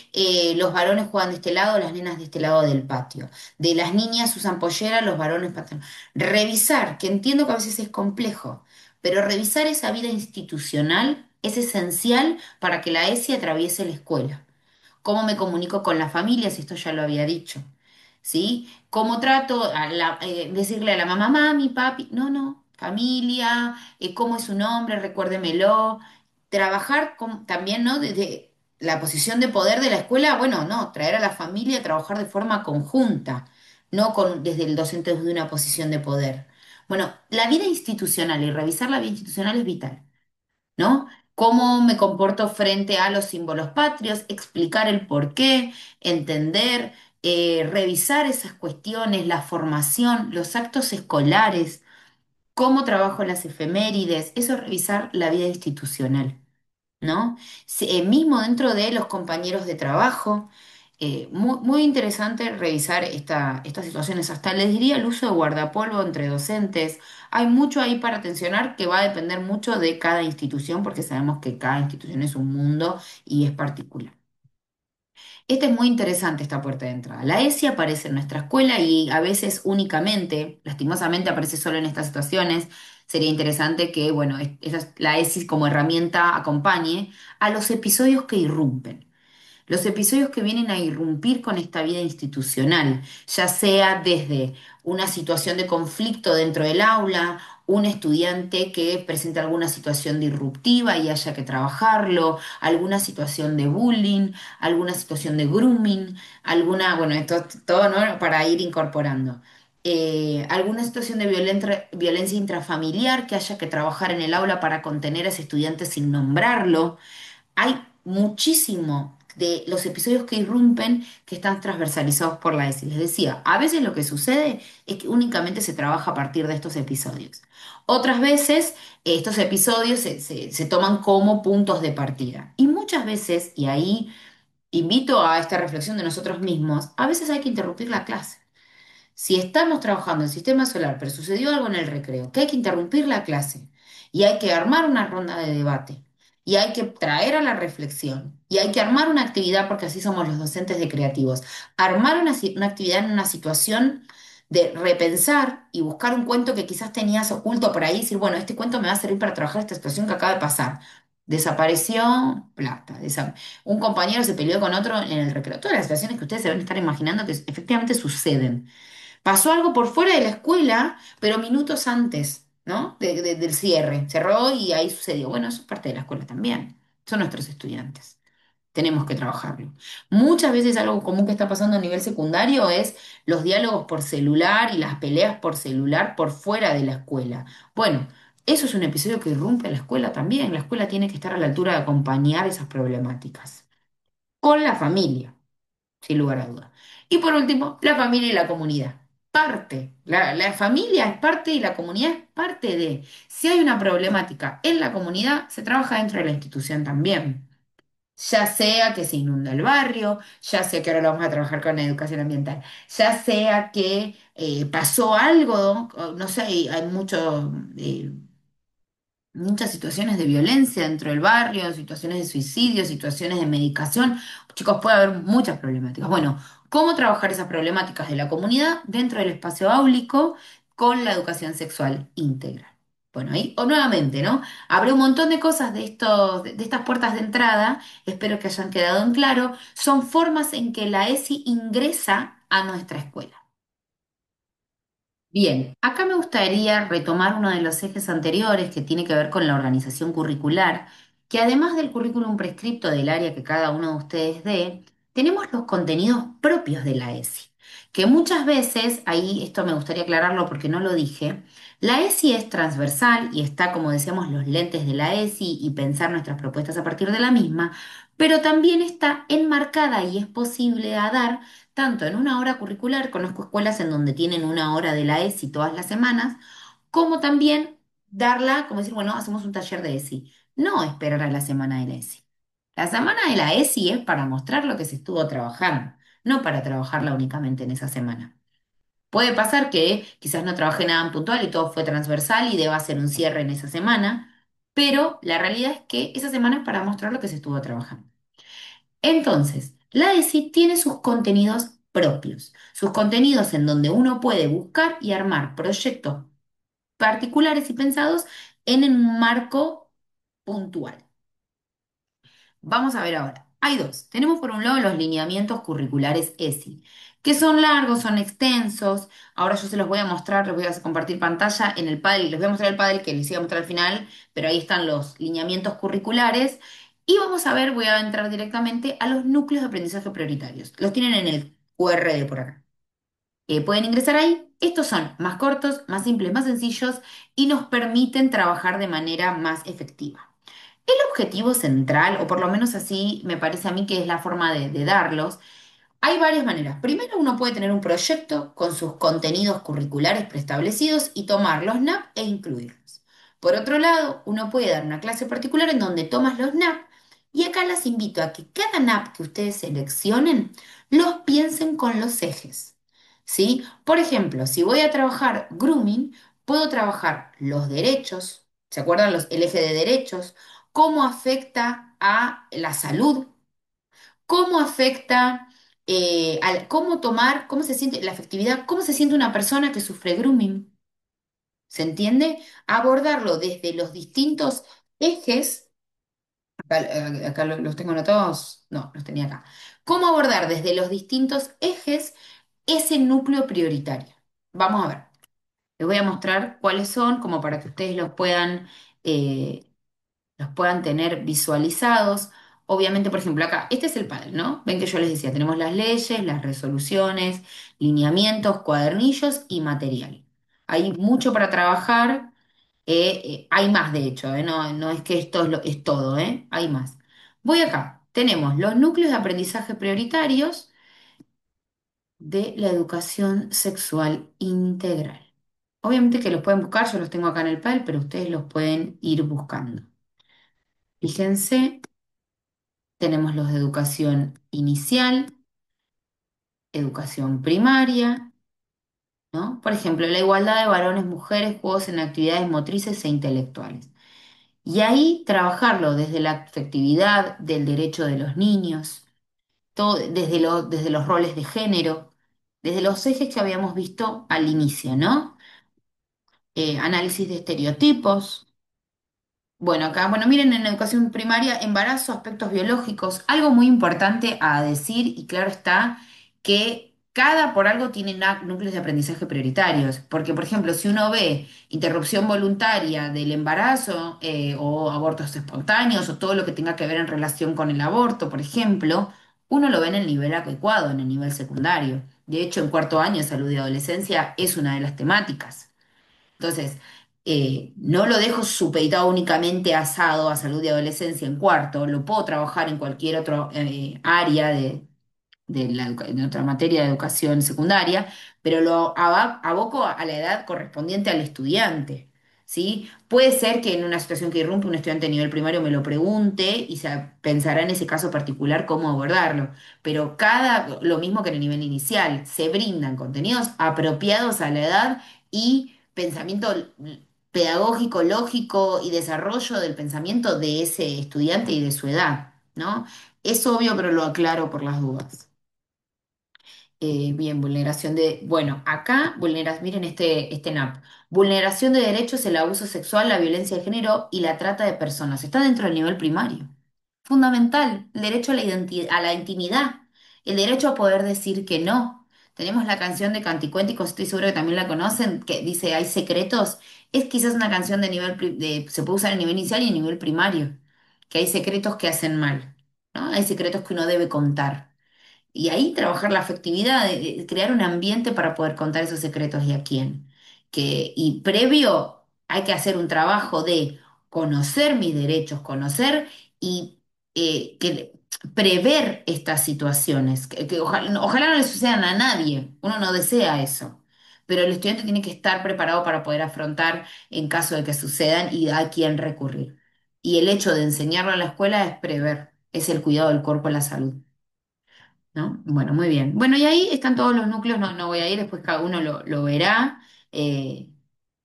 los varones juegan de este lado, las nenas de este lado del patio, de las niñas usan pollera, los varones pantalón. Revisar, que entiendo que a veces es complejo, pero revisar esa vida institucional es esencial para que la ESI atraviese la escuela. ¿Cómo me comunico con las familias? Esto ya lo había dicho. ¿Sí? ¿Cómo trato decirle a la mamá, mami, papi? No, no, familia, ¿cómo es su nombre? Recuérdemelo. Trabajar también, ¿no? Desde la posición de poder de la escuela, bueno, no, traer a la familia a trabajar de forma conjunta, no desde el docente desde una posición de poder. Bueno, la vida institucional y revisar la vida institucional es vital, ¿no? Cómo me comporto frente a los símbolos patrios, explicar el porqué, entender, revisar esas cuestiones, la formación, los actos escolares, cómo trabajo las efemérides, eso es revisar la vida institucional. ¿no? Mismo dentro de los compañeros de trabajo. Muy interesante revisar estas situaciones. Hasta les diría el uso de guardapolvo entre docentes. Hay mucho ahí para atencionar que va a depender mucho de cada institución, porque sabemos que cada institución es un mundo y es particular. Esta es muy interesante, esta puerta de entrada. La ESI aparece en nuestra escuela y a veces únicamente, lastimosamente aparece solo en estas situaciones. Sería interesante que, bueno, la ESI como herramienta acompañe a los episodios que irrumpen. Los episodios que vienen a irrumpir con esta vida institucional, ya sea desde una situación de conflicto dentro del aula, un estudiante que presenta alguna situación disruptiva y haya que trabajarlo, alguna situación de bullying, alguna situación de grooming, bueno, esto todo, ¿no? Para ir incorporando. Alguna situación de violencia intrafamiliar que haya que trabajar en el aula para contener a ese estudiante sin nombrarlo. Hay muchísimo de los episodios que irrumpen que están transversalizados por la ESI. Les decía, a veces lo que sucede es que únicamente se trabaja a partir de estos episodios. Otras veces estos episodios se toman como puntos de partida. Y muchas veces, y ahí invito a esta reflexión de nosotros mismos, a veces hay que interrumpir la clase. Si estamos trabajando en sistema solar, pero sucedió algo en el recreo, que hay que interrumpir la clase y hay que armar una ronda de debate y hay que traer a la reflexión y hay que armar una actividad, porque así somos los docentes de creativos, armar una actividad en una situación de repensar y buscar un cuento que quizás tenías oculto por ahí y decir, bueno, este cuento me va a servir para trabajar esta situación que acaba de pasar. Desapareció plata. Un compañero se peleó con otro en el recreo. Todas las situaciones que ustedes se van a estar imaginando que efectivamente suceden. Pasó algo por fuera de la escuela, pero minutos antes, ¿no? Del cierre. Cerró y ahí sucedió. Bueno, eso es parte de la escuela también. Son nuestros estudiantes. Tenemos que trabajarlo. Muchas veces algo común que está pasando a nivel secundario es los diálogos por celular y las peleas por celular por fuera de la escuela. Bueno, eso es un episodio que irrumpe a la escuela también. La escuela tiene que estar a la altura de acompañar esas problemáticas. Con la familia sin lugar a dudas. Y por último, la familia y la comunidad. Parte. La familia es parte y la comunidad es parte de. Si hay una problemática en la comunidad, se trabaja dentro de la institución también. Ya sea que se inunda el barrio, ya sea que ahora lo vamos a trabajar con la educación ambiental, ya sea que pasó algo, no sé, hay muchas situaciones de violencia dentro del barrio, situaciones de suicidio, situaciones de medicación. Chicos, puede haber muchas problemáticas. Bueno, ¿cómo trabajar esas problemáticas de la comunidad dentro del espacio áulico con la educación sexual integral? Bueno, ahí, o nuevamente, ¿no? Habrá un montón de cosas de estas puertas de entrada, espero que hayan quedado en claro, son formas en que la ESI ingresa a nuestra escuela. Bien, acá me gustaría retomar uno de los ejes anteriores que tiene que ver con la organización curricular, que además del currículum prescripto del área que cada uno de ustedes dé, tenemos los contenidos propios de la ESI, que muchas veces, ahí esto me gustaría aclararlo porque no lo dije, la ESI es transversal y está, como decíamos, los lentes de la ESI y pensar nuestras propuestas a partir de la misma, pero también está enmarcada y es posible a dar tanto en una hora curricular, conozco escuelas en donde tienen una hora de la ESI todas las semanas, como también darla, como decir, bueno, hacemos un taller de ESI. No esperar a la semana de la ESI. La semana de la ESI es para mostrar lo que se estuvo trabajando, no para trabajarla únicamente en esa semana. Puede pasar que quizás no trabajé nada en puntual y todo fue transversal y deba hacer un cierre en esa semana, pero la realidad es que esa semana es para mostrar lo que se estuvo trabajando. Entonces, la ESI tiene sus contenidos propios, sus contenidos en donde uno puede buscar y armar proyectos particulares y pensados en un marco puntual. Vamos a ver ahora. Hay dos. Tenemos por un lado los lineamientos curriculares ESI, que son largos, son extensos. Ahora yo se los voy a mostrar, les voy a compartir pantalla en el Padel, les voy a mostrar el Padel que les iba a mostrar al final, pero ahí están los lineamientos curriculares. Y vamos a ver, voy a entrar directamente a los núcleos de aprendizaje prioritarios. Los tienen en el QRD por acá. Pueden ingresar ahí. Estos son más cortos, más simples, más sencillos y nos permiten trabajar de manera más efectiva. El objetivo central, o por lo menos así me parece a mí que es la forma de darlos, hay varias maneras. Primero, uno puede tener un proyecto con sus contenidos curriculares preestablecidos y tomar los NAP e incluirlos. Por otro lado, uno puede dar una clase particular en donde tomas los NAP Y acá las invito a que cada NAP que ustedes seleccionen los piensen con los ejes, ¿sí? Por ejemplo, si voy a trabajar grooming, puedo trabajar los derechos, ¿se acuerdan el eje de derechos? ¿Cómo afecta a la salud? ¿Cómo afecta cómo tomar, cómo se siente la afectividad, cómo se siente una persona que sufre grooming? ¿Se entiende? Abordarlo desde los distintos ejes. Acá, acá los tengo anotados. No, los tenía acá. ¿Cómo abordar desde los distintos ejes ese núcleo prioritario? Vamos a ver. Les voy a mostrar cuáles son, como para que ustedes eh, los puedan tener visualizados. Obviamente, por ejemplo, acá, este es el panel, ¿no? Ven que yo les decía, tenemos las leyes, las resoluciones, lineamientos, cuadernillos y material. Hay mucho para trabajar. Hay más, de hecho, no, no es que esto es todo, hay más. Voy acá. Tenemos los núcleos de aprendizaje prioritarios de la educación sexual integral. Obviamente que los pueden buscar, yo los tengo acá en el PAL, pero ustedes los pueden ir buscando. Fíjense, tenemos los de educación inicial, educación primaria, ¿no? Por ejemplo, la igualdad de varones, mujeres, juegos en actividades motrices e intelectuales. Y ahí trabajarlo desde la afectividad, del derecho de los niños, todo, desde los roles de género, desde los ejes que habíamos visto al inicio, ¿no? Análisis de estereotipos. Bueno, acá, bueno, miren en educación primaria, embarazo, aspectos biológicos, algo muy importante a decir, y claro está que cada por algo tiene núcleos de aprendizaje prioritarios, porque por ejemplo, si uno ve interrupción voluntaria del embarazo o abortos espontáneos o todo lo que tenga que ver en relación con el aborto, por ejemplo, uno lo ve en el nivel adecuado, en el nivel secundario. De hecho, en cuarto año de salud y adolescencia es una de las temáticas. Entonces, no lo dejo supeditado únicamente asado a salud y adolescencia en cuarto, lo puedo trabajar en cualquier otro área de otra materia de educación secundaria, pero lo aboco a la edad correspondiente al estudiante, ¿sí? Puede ser que en una situación que irrumpe un estudiante de nivel primario me lo pregunte y se pensará en ese caso particular cómo abordarlo, pero lo mismo que en el nivel inicial, se brindan contenidos apropiados a la edad y pensamiento pedagógico, lógico y desarrollo del pensamiento de ese estudiante y de su edad, ¿no? Es obvio, pero lo aclaro por las dudas. Bien, vulneración de, bueno, acá, miren este NAP, vulneración de derechos, el abuso sexual, la violencia de género y la trata de personas. Está dentro del nivel primario. Fundamental, el derecho a la a la intimidad, el derecho a poder decir que no. Tenemos la canción de Canticuénticos, estoy seguro que también la conocen, que dice Hay secretos. Es quizás una canción de se puede usar a nivel inicial y a nivel primario, que hay secretos que hacen mal, ¿no? Hay secretos que uno debe contar. Y ahí trabajar la afectividad, de crear un ambiente para poder contar esos secretos y a quién. Y previo hay que hacer un trabajo de conocer mis derechos, conocer y prever estas situaciones, que ojalá no le sucedan a nadie, uno no desea eso, pero el estudiante tiene que estar preparado para poder afrontar en caso de que sucedan y a quién recurrir. Y el hecho de enseñarlo en la escuela es prever, es el cuidado del cuerpo y la salud. ¿No? Bueno, muy bien. Bueno, y ahí están todos los núcleos, no, no voy a ir, después cada uno lo verá.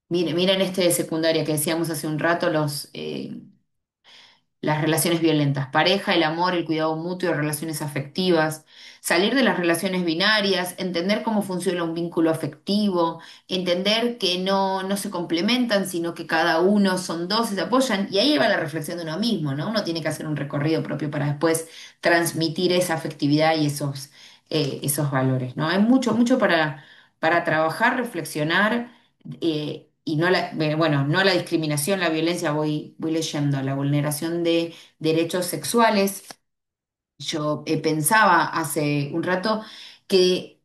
Miren este de secundaria que decíamos hace un rato, las relaciones violentas, pareja, el amor, el cuidado mutuo, relaciones afectivas, salir de las relaciones binarias, entender cómo funciona un vínculo afectivo, entender que no se complementan, sino que cada uno son dos y se apoyan, y ahí va la reflexión de uno mismo, ¿no? Uno tiene que hacer un recorrido propio para después transmitir esa afectividad y esos valores, ¿no? Hay mucho, mucho para trabajar, reflexionar. Y no bueno, no a la discriminación, la violencia, voy leyendo, a la vulneración de derechos sexuales. Yo pensaba hace un rato que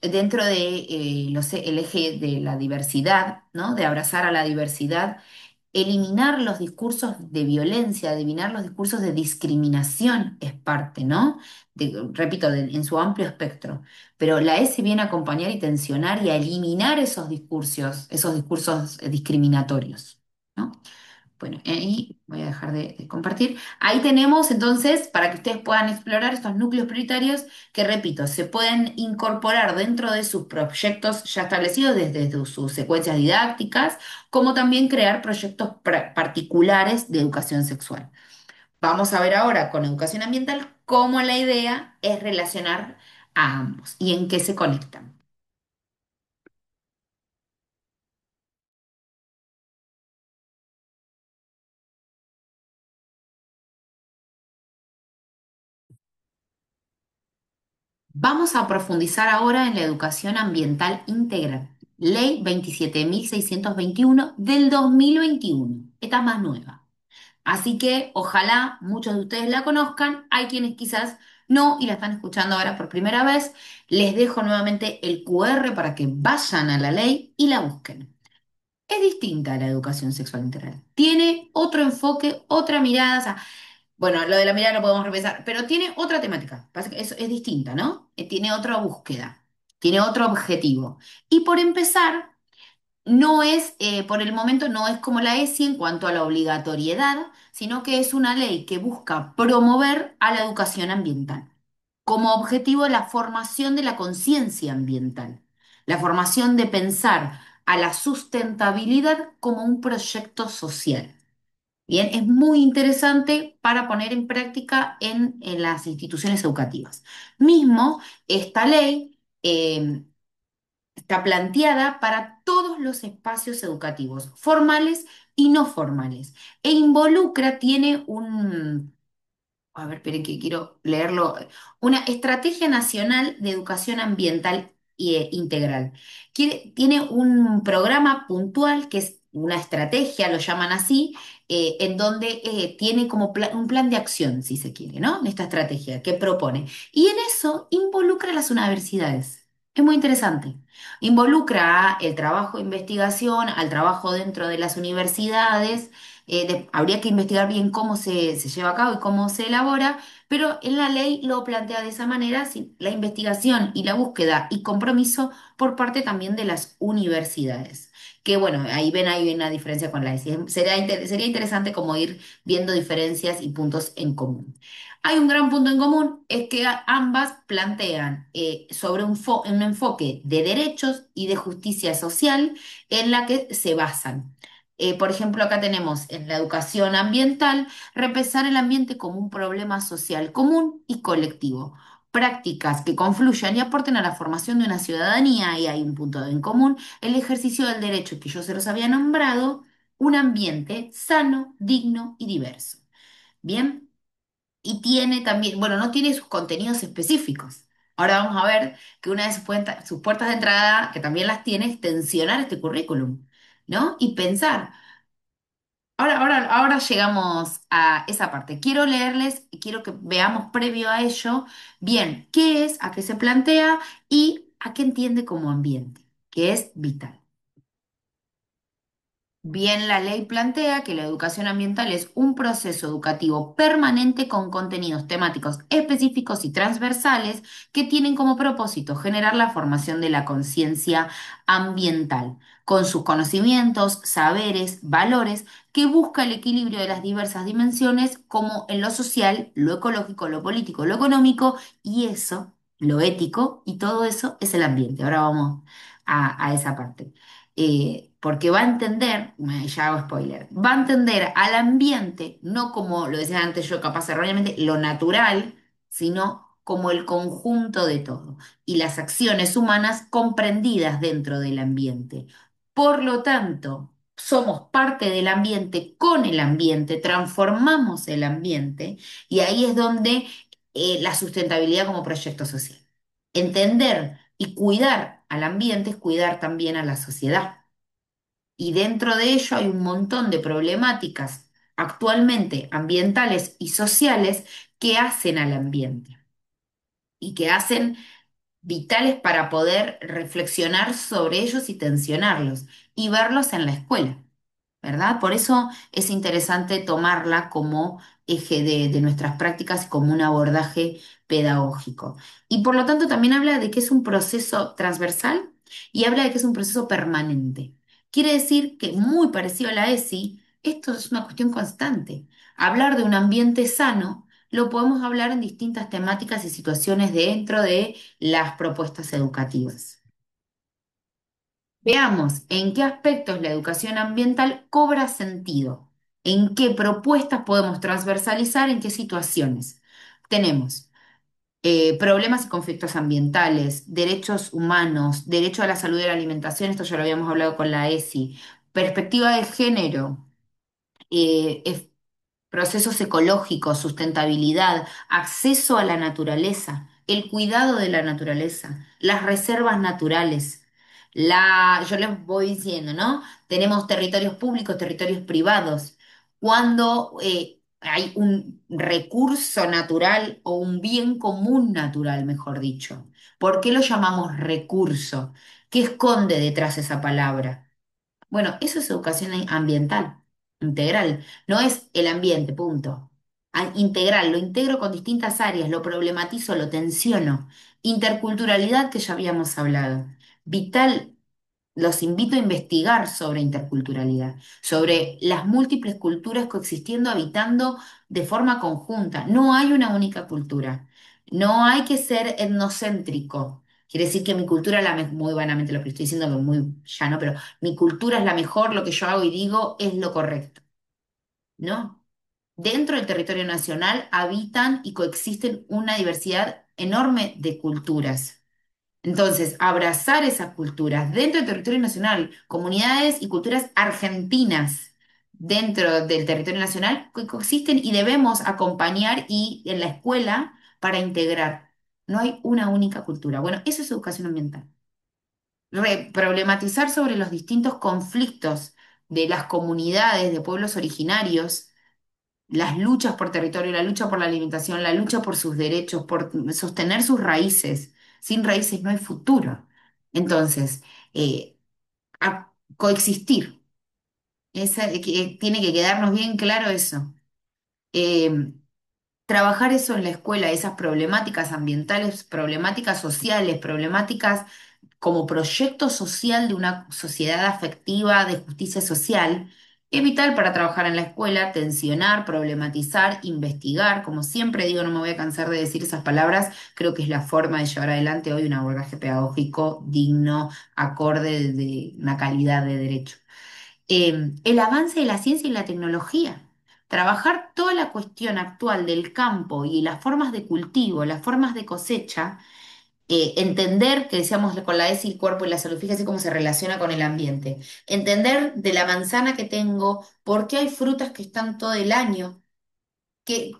dentro de el eje de la diversidad, ¿no? De abrazar a la diversidad, eliminar los discursos de violencia, eliminar los discursos de discriminación es parte, ¿no? Repito, en su amplio espectro. Pero la S viene a acompañar y tensionar y a eliminar esos discursos discriminatorios, ¿no? Bueno, ahí voy a dejar de compartir. Ahí tenemos entonces para que ustedes puedan explorar estos núcleos prioritarios que, repito, se pueden incorporar dentro de sus proyectos ya establecidos desde sus secuencias didácticas, como también crear proyectos particulares de educación sexual. Vamos a ver ahora con educación ambiental cómo la idea es relacionar a ambos y en qué se conectan. Vamos a profundizar ahora en la educación ambiental integral. Ley 27.621 del 2021. Esta es más nueva. Así que ojalá muchos de ustedes la conozcan. Hay quienes quizás no y la están escuchando ahora por primera vez. Les dejo nuevamente el QR para que vayan a la ley y la busquen. Es distinta a la educación sexual integral. Tiene otro enfoque, otra mirada. O sea, bueno, lo de la mirada lo podemos repensar, pero tiene otra temática. Pasa que es distinta, ¿no? Tiene otra búsqueda, tiene otro objetivo. Y por empezar, no es, por el momento, no es como la ESI en cuanto a la obligatoriedad, sino que es una ley que busca promover a la educación ambiental. Como objetivo, la formación de la conciencia ambiental, la formación de pensar a la sustentabilidad como un proyecto social. Bien, es muy interesante para poner en práctica en las instituciones educativas. Mismo, esta ley está planteada para todos los espacios educativos, formales y no formales, e involucra, tiene un, a ver, esperen que quiero leerlo. Una estrategia nacional de educación ambiental integral. Tiene un programa puntual que es una estrategia, lo llaman así, en donde tiene como un plan de acción, si se quiere, ¿no? Esta estrategia que propone. Y en eso involucra a las universidades. Es muy interesante. Involucra el trabajo de investigación, al trabajo dentro de las universidades. Habría que investigar bien cómo se lleva a cabo y cómo se elabora, pero en la ley lo plantea de esa manera, la investigación y la búsqueda y compromiso por parte también de las universidades. Que bueno, ahí ven, hay una diferencia con la ESI. Sería interesante como ir viendo diferencias y puntos en común. Hay un gran punto en común, es que ambas plantean sobre un enfoque de derechos y de justicia social en la que se basan. Por ejemplo, acá tenemos en la educación ambiental, repensar el ambiente como un problema social común y colectivo. Prácticas que confluyan y aporten a la formación de una ciudadanía, y hay un punto en común, el ejercicio del derecho que yo se los había nombrado, un ambiente sano, digno y diverso. Bien, y tiene también, bueno, no tiene sus contenidos específicos. Ahora vamos a ver que una de sus puertas de entrada, que también las tiene, es tensionar este currículum, ¿no? Y pensar. Ahora llegamos a esa parte. Quiero leerles y quiero que veamos previo a ello, bien, qué es, a qué se plantea y a qué entiende como ambiente, que es vital. Bien, la ley plantea que la educación ambiental es un proceso educativo permanente con contenidos temáticos específicos y transversales que tienen como propósito generar la formación de la conciencia ambiental, con sus conocimientos, saberes, valores, que busca el equilibrio de las diversas dimensiones como en lo social, lo ecológico, lo político, lo económico y eso, lo ético y todo eso es el ambiente. Ahora vamos a esa parte porque va a entender, ya hago spoiler, va a entender al ambiente, no como lo decía antes yo, capaz erróneamente, lo natural, sino como el conjunto de todo y las acciones humanas comprendidas dentro del ambiente. Por lo tanto, somos parte del ambiente con el ambiente, transformamos el ambiente y ahí es donde la sustentabilidad como proyecto social. Entender y cuidar al ambiente es cuidar también a la sociedad. Y dentro de ello hay un montón de problemáticas actualmente ambientales y sociales que hacen al ambiente y que hacen vitales para poder reflexionar sobre ellos y tensionarlos y verlos en la escuela. ¿Verdad? Por eso es interesante tomarla como eje de nuestras prácticas y como un abordaje pedagógico. Y por lo tanto también habla de que es un proceso transversal y habla de que es un proceso permanente. Quiere decir que muy parecido a la ESI, Esto es una cuestión constante. Hablar de un ambiente sano lo podemos hablar en distintas temáticas y situaciones dentro de las propuestas educativas. Veamos en qué aspectos la educación ambiental cobra sentido, en qué propuestas podemos transversalizar, en qué situaciones. Tenemos problemas y conflictos ambientales, derechos humanos, derecho a la salud y a la alimentación, esto ya lo habíamos hablado con la ESI, perspectiva de género, procesos ecológicos, sustentabilidad, acceso a la naturaleza, el cuidado de la naturaleza, las reservas naturales. Yo les voy diciendo, ¿no? Tenemos territorios públicos, territorios privados. Cuando hay un recurso natural o un bien común natural, mejor dicho. ¿Por qué lo llamamos recurso? ¿Qué esconde detrás esa palabra? Bueno, eso es educación ambiental, integral. No es el ambiente, punto. Integral, lo integro con distintas áreas, lo problematizo, lo tensiono. Interculturalidad que ya habíamos hablado. Vital, los invito a investigar sobre interculturalidad, sobre las múltiples culturas coexistiendo, habitando de forma conjunta. No hay una única cultura. No hay que ser etnocéntrico. Quiere decir que mi cultura es muy vanamente lo que estoy diciendo, que es muy llano, pero mi cultura es la mejor, lo que yo hago y digo es lo correcto. ¿No? Dentro del territorio nacional habitan y coexisten una diversidad enorme de culturas. Entonces, abrazar esas culturas dentro del territorio nacional, comunidades y culturas argentinas dentro del territorio nacional que coexisten y debemos acompañar y en la escuela para integrar. No hay una única cultura. Bueno, eso es educación ambiental. Problematizar sobre los distintos conflictos de las comunidades de pueblos originarios, las luchas por territorio, la lucha por la alimentación, la lucha por sus derechos, por sostener sus raíces. Sin raíces no hay futuro. Entonces, coexistir. Tiene que quedarnos bien claro eso. Eh, Trabajar eso en la escuela, esas problemáticas ambientales, problemáticas sociales, problemáticas como proyecto social de una sociedad afectiva de justicia social, es vital para trabajar en la escuela, tensionar, problematizar, investigar. Como siempre digo, no me voy a cansar de decir esas palabras, creo que es la forma de llevar adelante hoy un abordaje pedagógico digno, acorde de una calidad de derecho. El avance de la ciencia y la tecnología. Trabajar toda la cuestión actual del campo y las formas de cultivo, las formas de cosecha, entender, que decíamos con la ESI, el cuerpo y la salud, fíjese cómo se relaciona con el ambiente. Entender de la manzana que tengo, por qué hay frutas que están todo el año,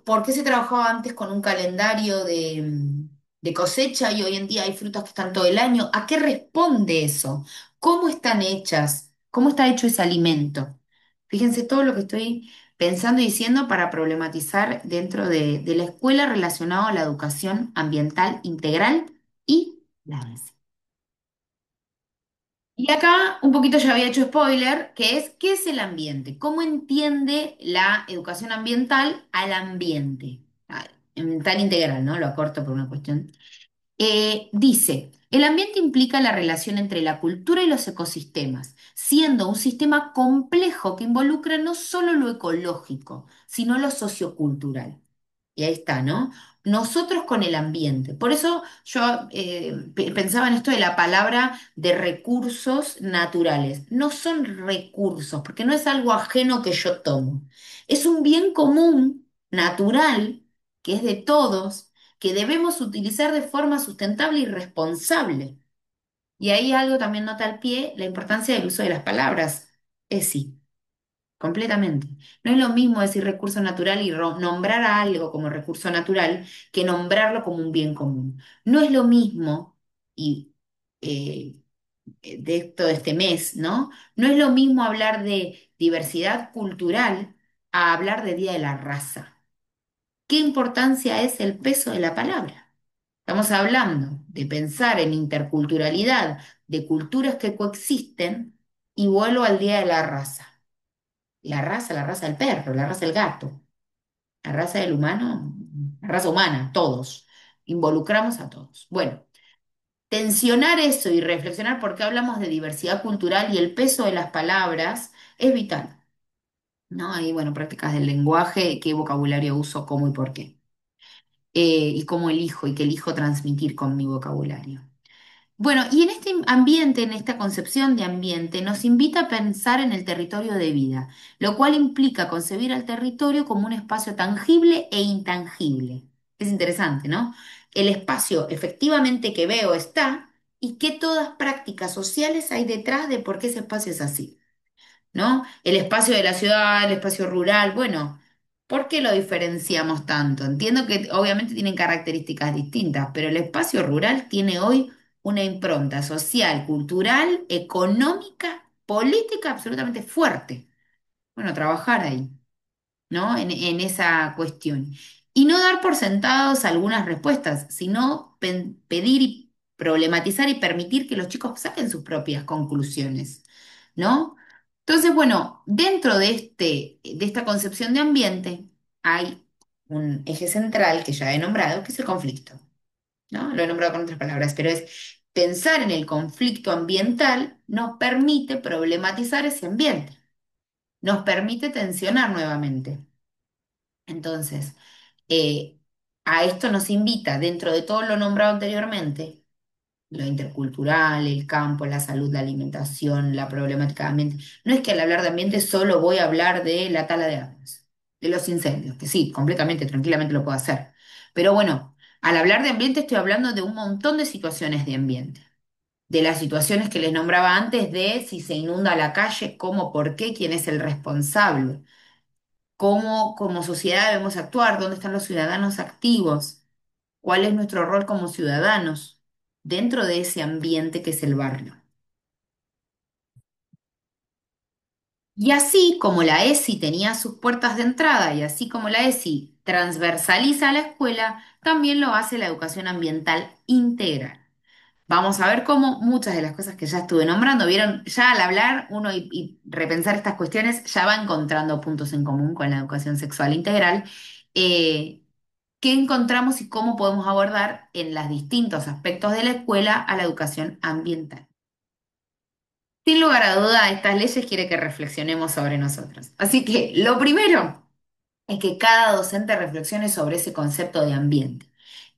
por qué se trabajaba antes con un calendario de cosecha y hoy en día hay frutas que están todo el año. ¿A qué responde eso? ¿Cómo están hechas? ¿Cómo está hecho ese alimento? Fíjense todo lo que estoy pensando y diciendo para problematizar dentro de la escuela relacionado a la educación ambiental integral y la ANSI. Y acá un poquito ya había hecho spoiler, que es ¿qué es el ambiente? ¿Cómo entiende la educación ambiental al ambiente? Ambiental integral, ¿no? Lo acorto por una cuestión. Dice, el ambiente implica la relación entre la cultura y los ecosistemas, siendo un sistema complejo que involucra no solo lo ecológico, sino lo sociocultural. Y ahí está, ¿no? Nosotros con el ambiente. Por eso yo pensaba en esto de la palabra de recursos naturales. No son recursos, porque no es algo ajeno que yo tomo. Es un bien común, natural, que es de todos, que debemos utilizar de forma sustentable y responsable. Y ahí algo también nota al pie, la importancia del uso de las palabras. Es sí. Completamente. No es lo mismo decir recurso natural y nombrar a algo como recurso natural que nombrarlo como un bien común. No es lo mismo, y eh, de esto de este mes, ¿no? No es lo mismo hablar de diversidad cultural a hablar de Día de la Raza. ¿Qué importancia es el peso de la palabra? Estamos hablando de pensar en interculturalidad de culturas que coexisten y vuelvo al Día de la Raza. La raza del perro, la raza del gato, la raza del humano, la raza humana, todos. Involucramos a todos. Bueno, tensionar eso y reflexionar por qué hablamos de diversidad cultural y el peso de las palabras es vital. ¿no? Ahí, bueno, prácticas del lenguaje, qué vocabulario uso, cómo y por qué. Y cómo elijo y qué elijo transmitir con mi vocabulario. Bueno, y en este ambiente, en esta concepción de ambiente, nos invita a pensar en el territorio de vida, lo cual implica concebir al territorio como un espacio tangible e intangible. Es interesante, ¿no? El espacio efectivamente que veo está y qué todas prácticas sociales hay detrás de por qué ese espacio es así. ¿No? El espacio de la ciudad, el espacio rural, bueno, ¿por qué lo diferenciamos tanto? Entiendo que obviamente tienen características distintas, pero el espacio rural tiene hoy una impronta social, cultural, económica, política absolutamente fuerte. Bueno, trabajar ahí. ¿No? En esa cuestión. Y no dar por sentados algunas respuestas, sino pedir y problematizar y permitir que los chicos saquen sus propias conclusiones, ¿no? Entonces, bueno, dentro de esta concepción de ambiente hay un eje central que ya he nombrado, que es el conflicto, ¿no? Lo he nombrado con otras palabras, pero es pensar en el conflicto ambiental nos permite problematizar ese ambiente, nos permite tensionar nuevamente. Entonces, eh, a esto nos invita, dentro de todo lo nombrado anteriormente, lo intercultural, el campo, la salud, la alimentación, la problemática de ambiente. No es que al hablar de ambiente solo voy a hablar de la tala de árboles, de los incendios, que sí, completamente, tranquilamente lo puedo hacer. Pero bueno, al hablar de ambiente estoy hablando de un montón de situaciones de ambiente. De las situaciones que les nombraba antes, de si se inunda la calle, cómo, por qué, quién es el responsable, cómo como sociedad debemos actuar, dónde están los ciudadanos activos, cuál es nuestro rol como ciudadanos dentro de ese ambiente que es el barrio. Y así como la ESI tenía sus puertas de entrada y así como la ESI transversaliza la escuela, también lo hace la educación ambiental integral. Vamos a ver cómo muchas de las cosas que ya estuve nombrando, vieron, ya al hablar uno y repensar estas cuestiones, ya va encontrando puntos en común con la educación sexual integral. Eh, ¿Qué encontramos y cómo podemos abordar en los distintos aspectos de la escuela a la educación ambiental? Sin lugar a duda, estas leyes quiere que reflexionemos sobre nosotros. Así que lo primero es que cada docente reflexione sobre ese concepto de ambiente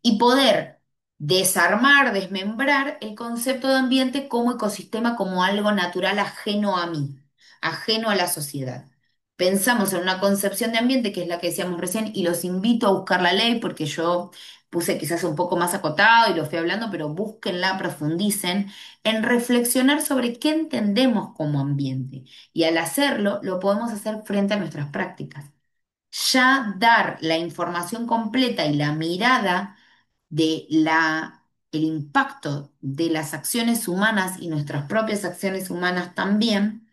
y poder desarmar, desmembrar el concepto de ambiente como ecosistema, como algo natural ajeno a mí, ajeno a la sociedad. Pensamos en una concepción de ambiente que es la que decíamos recién y los invito a buscar la ley porque yo puse quizás un poco más acotado y lo fui hablando, pero búsquenla, profundicen en reflexionar sobre qué entendemos como ambiente y al hacerlo lo podemos hacer frente a nuestras prácticas ya dar la información completa y la mirada de el impacto de las acciones humanas y nuestras propias acciones humanas también,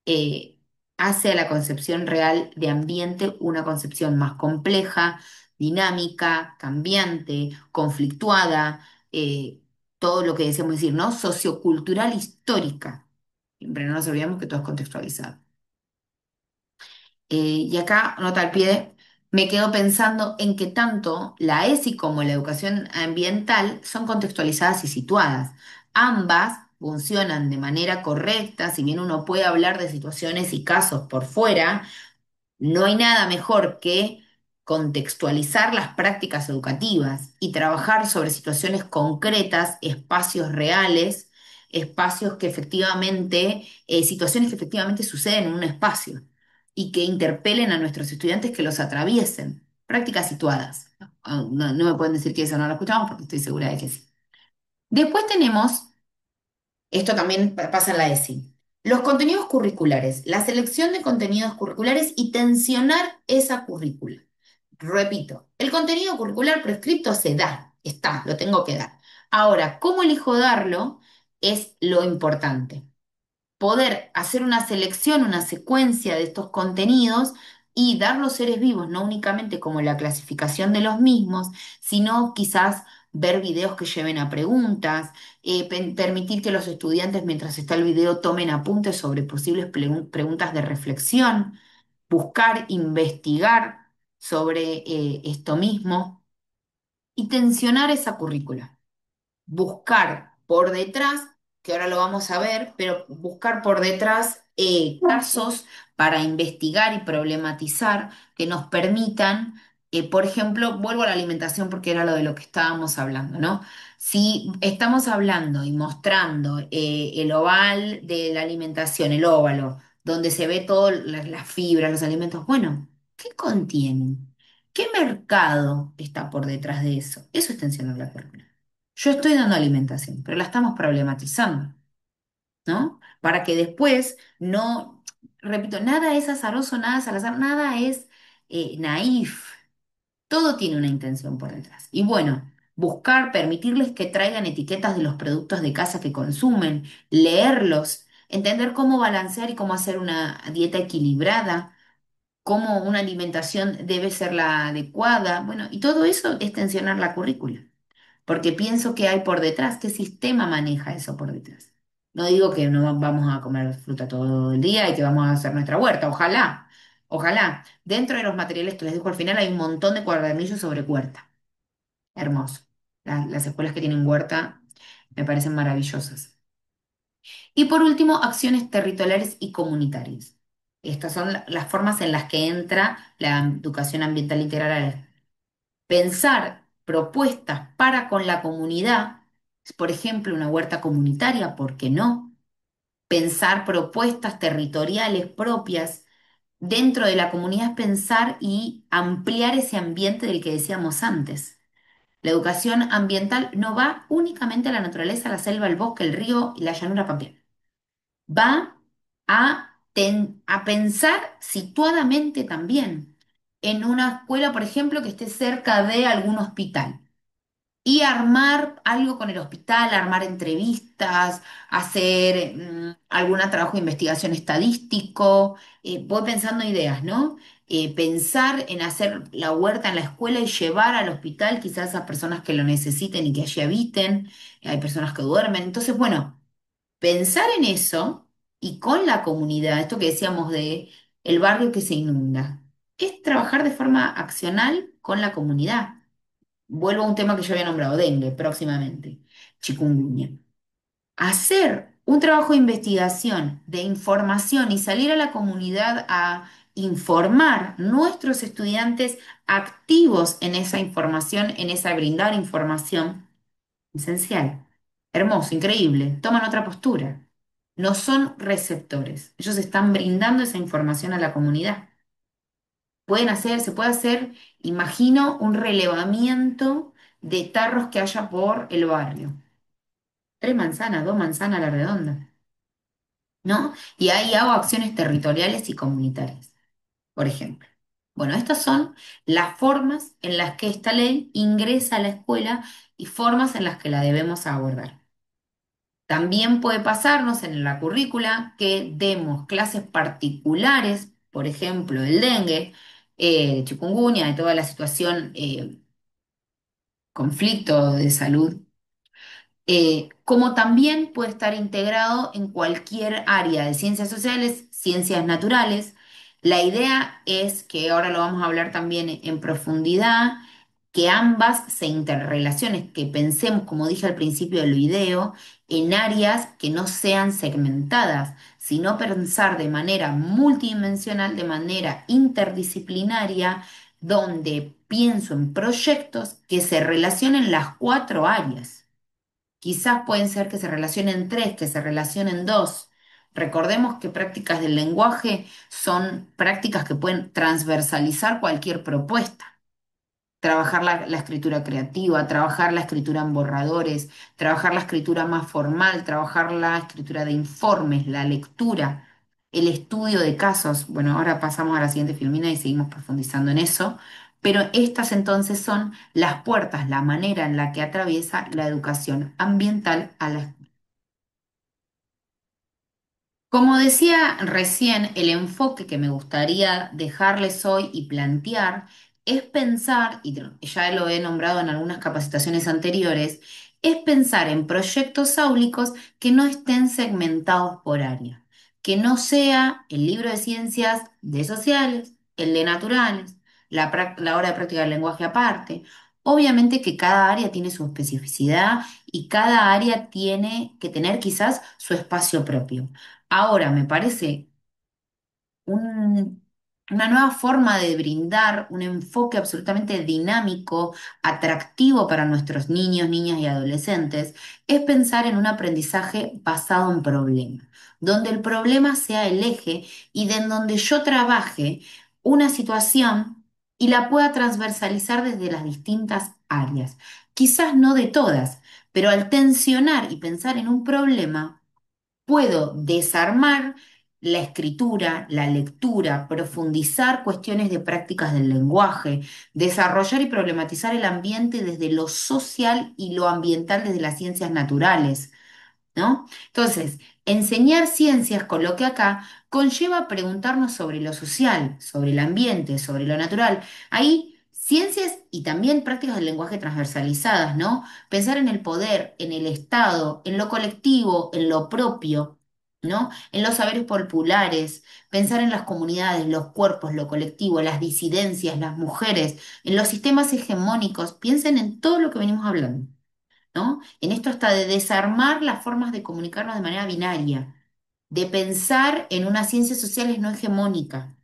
eh, hace a la concepción real de ambiente una concepción más compleja, dinámica, cambiante, conflictuada, todo lo que decíamos decir, ¿no? Sociocultural, histórica. Siempre no nos olvidemos que todo es contextualizado. Y acá, nota al pie, me quedo pensando en que tanto la ESI como la educación ambiental son contextualizadas y situadas. Ambas funcionan de manera correcta, si bien uno puede hablar de situaciones y casos por fuera, no hay nada mejor que contextualizar las prácticas educativas y trabajar sobre situaciones concretas, espacios reales, espacios que efectivamente, situaciones que efectivamente suceden en un espacio y que interpelen a nuestros estudiantes que los atraviesen. Prácticas situadas. No me pueden decir que eso no lo escuchamos porque estoy segura de que sí. Después tenemos esto también pasa en la ESI. Los contenidos curriculares, la selección de contenidos curriculares y tensionar esa currícula. Repito, el contenido curricular prescripto se da, está, lo tengo que dar. Ahora, ¿cómo elijo darlo? Es lo importante poder hacer una selección, una secuencia de estos contenidos y dar los seres vivos, no únicamente como la clasificación de los mismos, sino quizás ver videos que lleven a preguntas, permitir que los estudiantes mientras está el video tomen apuntes sobre posibles preguntas de reflexión, buscar, investigar sobre esto mismo y tensionar esa currícula buscar por detrás, que ahora lo vamos a ver, pero buscar por detrás casos para investigar y problematizar que nos permitan, por ejemplo, vuelvo a la alimentación porque era lo de lo que estábamos hablando, ¿no? Si estamos hablando y mostrando el oval de la alimentación, el óvalo, donde se ve todas las fibras, los alimentos, bueno, ¿qué contienen? ¿Qué mercado está por detrás de eso? Eso es tensionar la currícula. Yo estoy dando alimentación, pero la estamos problematizando, ¿no? Para que después no, repito, nada es azaroso, nada es al azar, nada es naif. Todo tiene una intención por detrás. Y bueno, buscar, permitirles que traigan etiquetas de los productos de casa que consumen, leerlos, entender cómo balancear y cómo hacer una dieta equilibrada, cómo una alimentación debe ser la adecuada. Bueno, y todo eso es tensionar la currícula, porque pienso que hay por detrás, qué sistema maneja eso por detrás. No digo que no vamos a comer fruta todo el día y que vamos a hacer nuestra huerta, ojalá, ojalá. Dentro de los materiales que les dejo al final hay un montón de cuadernillos sobre huerta, hermoso. Las escuelas que tienen huerta me parecen maravillosas. Y por último, acciones territoriales y comunitarias. Estas son las formas en las que entra la educación ambiental integral a la pensar propuestas para con la comunidad, por ejemplo, una huerta comunitaria, ¿por qué no? Pensar propuestas territoriales propias dentro de la comunidad es pensar y ampliar ese ambiente del que decíamos antes. La educación ambiental no va únicamente a la naturaleza, a la selva, el bosque, el río y la llanura pampeana. Va a pensar situadamente también en una escuela, por ejemplo, que esté cerca de algún hospital y armar algo con el hospital, armar entrevistas, hacer algún trabajo de investigación estadístico. Voy pensando ideas, ¿no? Pensar en hacer la huerta en la escuela y llevar al hospital quizás a personas que lo necesiten y que allí habiten. Hay personas que duermen. Entonces, bueno, pensar en eso y con la comunidad, esto que decíamos de el barrio que se inunda, es trabajar de forma accional con la comunidad. Vuelvo a un tema que yo había nombrado, dengue, próximamente, chikungunya. Hacer un trabajo de investigación, de información y salir a la comunidad a informar nuestros estudiantes activos en esa información, en esa brindar información, esencial, hermoso, increíble, toman otra postura. No son receptores, ellos están brindando esa información a la comunidad. Pueden hacer, se puede hacer, imagino, un relevamiento de tarros que haya por el barrio. 3 manzanas, 2 manzanas a la redonda, ¿no? Y ahí hago acciones territoriales y comunitarias, por ejemplo. Bueno, estas son las formas en las que esta ley ingresa a la escuela y formas en las que la debemos abordar. También puede pasarnos en la currícula que demos clases particulares, por ejemplo, del dengue, de chikungunya, de toda la situación, conflicto de salud, como también puede estar integrado en cualquier área de ciencias sociales, ciencias naturales. La idea es que ahora lo vamos a hablar también en profundidad, que ambas se interrelacionen, que pensemos, como dije al principio del video, en áreas que no sean segmentadas, sino pensar de manera multidimensional, de manera interdisciplinaria, donde pienso en proyectos que se relacionen las 4 áreas. Quizás pueden ser que se relacionen tres, que se relacionen dos. Recordemos que prácticas del lenguaje son prácticas que pueden transversalizar cualquier propuesta. Trabajar la escritura creativa, trabajar la escritura en borradores, trabajar la escritura más formal, trabajar la escritura de informes, la lectura, el estudio de casos. Bueno, ahora pasamos a la siguiente filmina y seguimos profundizando en eso. Pero estas entonces son las puertas, la manera en la que atraviesa la educación ambiental a la. Como decía recién, el enfoque que me gustaría dejarles hoy y plantear es pensar, y ya lo he nombrado en algunas capacitaciones anteriores, es pensar en proyectos áulicos que no estén segmentados por área, que no sea el libro de ciencias de sociales, el de naturales, la hora de práctica del lenguaje aparte, Obviamente que cada área tiene su especificidad y cada área tiene que tener quizás su espacio propio. Ahora, me parece un- una nueva forma de brindar un enfoque absolutamente dinámico, atractivo para nuestros niños, niñas y adolescentes, es pensar en un aprendizaje basado en problemas, donde el problema sea el eje y de en donde yo trabaje una situación y la pueda transversalizar desde las distintas áreas. Quizás no de todas, pero al tensionar y pensar en un problema, puedo desarmar la escritura, la lectura, profundizar cuestiones de prácticas del lenguaje, desarrollar y problematizar el ambiente desde lo social y lo ambiental desde las ciencias naturales. ¿No? Entonces, enseñar ciencias, coloque acá, conlleva preguntarnos sobre lo social, sobre el ambiente, sobre lo natural. Ahí, ciencias y también prácticas del lenguaje transversalizadas, ¿no? Pensar en el poder, en el Estado, en lo colectivo, en lo propio, ¿no? En los saberes populares, pensar en las comunidades, los cuerpos, lo colectivo, las disidencias, las mujeres, en los sistemas hegemónicos. Piensen en todo lo que venimos hablando. ¿No? En esto hasta de desarmar las formas de comunicarnos de manera binaria, de pensar en unas ciencias sociales no hegemónicas,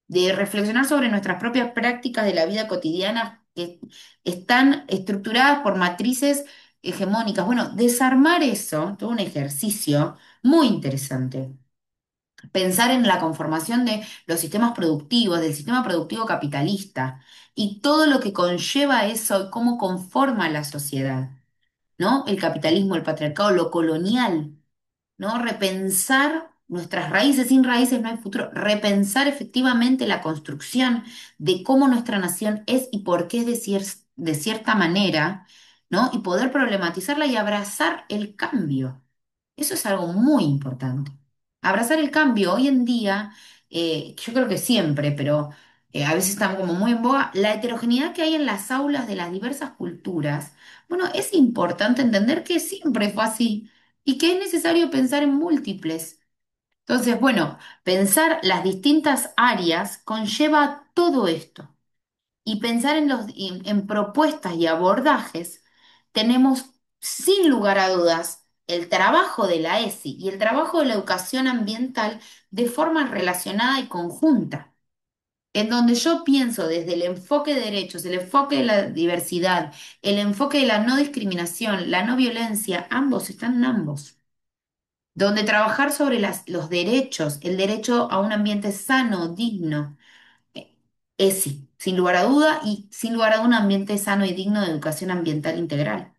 de reflexionar sobre nuestras propias prácticas de la vida cotidiana que están estructuradas por matrices hegemónicas. Bueno, desarmar eso, todo un ejercicio muy interesante. Pensar en la conformación de los sistemas productivos, del sistema productivo capitalista y todo lo que conlleva eso y cómo conforma la sociedad. ¿No? El capitalismo, el patriarcado, lo colonial, ¿no? Repensar nuestras raíces, sin raíces no hay futuro, repensar efectivamente la construcción de cómo nuestra nación es y por qué es de cierta manera, ¿no? Y poder problematizarla y abrazar el cambio. Eso es algo muy importante. Abrazar el cambio hoy en día, yo creo que siempre, pero a veces están como muy en boga, la heterogeneidad que hay en las aulas de las diversas culturas. Bueno, es importante entender que siempre fue así y que es necesario pensar en múltiples. Entonces, bueno, pensar las distintas áreas conlleva todo esto y pensar en propuestas y abordajes, tenemos sin lugar a dudas el trabajo de la ESI y el trabajo de la educación ambiental de forma relacionada y conjunta, en donde yo pienso desde el enfoque de derechos, el enfoque de la diversidad, el enfoque de la no discriminación, la no violencia, ambos están en ambos. Donde trabajar sobre los derechos, el derecho a un ambiente sano, digno, es sí, sin lugar a duda, y sin lugar a duda un ambiente sano y digno de educación ambiental integral,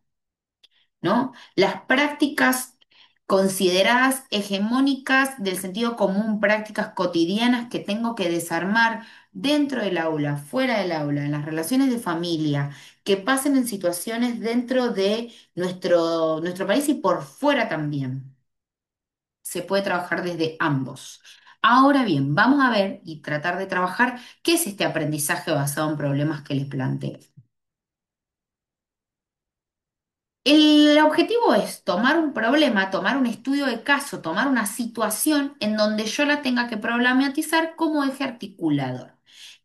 ¿no? Las prácticas consideradas hegemónicas del sentido común, prácticas cotidianas que tengo que desarmar dentro del aula, fuera del aula, en las relaciones de familia, que pasen en situaciones dentro de nuestro país y por fuera también. Se puede trabajar desde ambos. Ahora bien, vamos a ver y tratar de trabajar qué es este aprendizaje basado en problemas que les planteo. El objetivo es tomar un problema, tomar un estudio de caso, tomar una situación en donde yo la tenga que problematizar como eje articulador.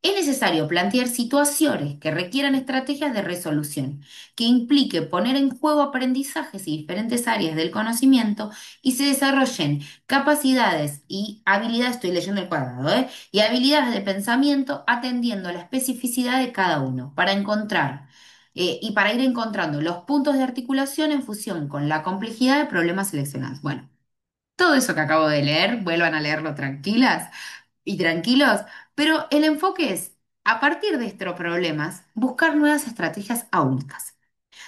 Es necesario plantear situaciones que requieran estrategias de resolución, que implique poner en juego aprendizajes y diferentes áreas del conocimiento y se desarrollen capacidades y habilidades, estoy leyendo el cuadrado, y habilidades de pensamiento atendiendo a la especificidad de cada uno para encontrar y para ir encontrando los puntos de articulación en función con la complejidad de problemas seleccionados. Bueno, todo eso que acabo de leer, vuelvan a leerlo tranquilas y tranquilos, pero el enfoque es, a partir de estos problemas, buscar nuevas estrategias áulicas,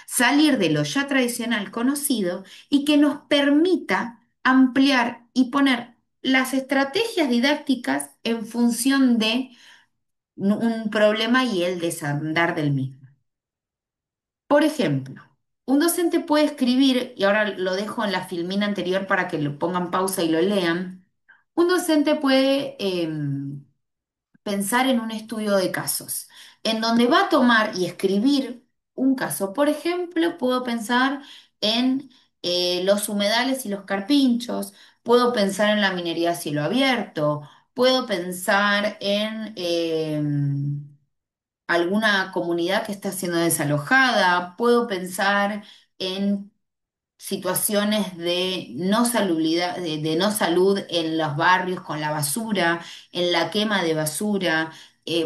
salir de lo ya tradicional conocido y que nos permita ampliar y poner las estrategias didácticas en función de un problema y el desandar del mismo. Por ejemplo, un docente puede escribir, y ahora lo dejo en la filmina anterior para que lo pongan pausa y lo lean, un docente puede pensar en un estudio de casos, en donde va a tomar y escribir un caso. Por ejemplo, puedo pensar en los humedales y los carpinchos, puedo pensar en la minería a cielo abierto, puedo pensar en alguna comunidad que está siendo desalojada, puedo pensar en situaciones de no salubridad, de no salud en los barrios con la basura, en la quema de basura,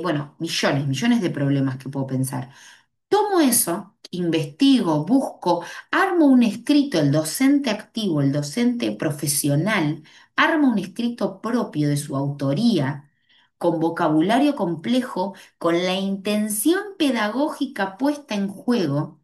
bueno, millones, millones de problemas que puedo pensar. Tomo eso, investigo, busco, armo un escrito, el docente activo, el docente profesional, arma un escrito propio de su autoría, con vocabulario complejo, con la intención pedagógica puesta en juego,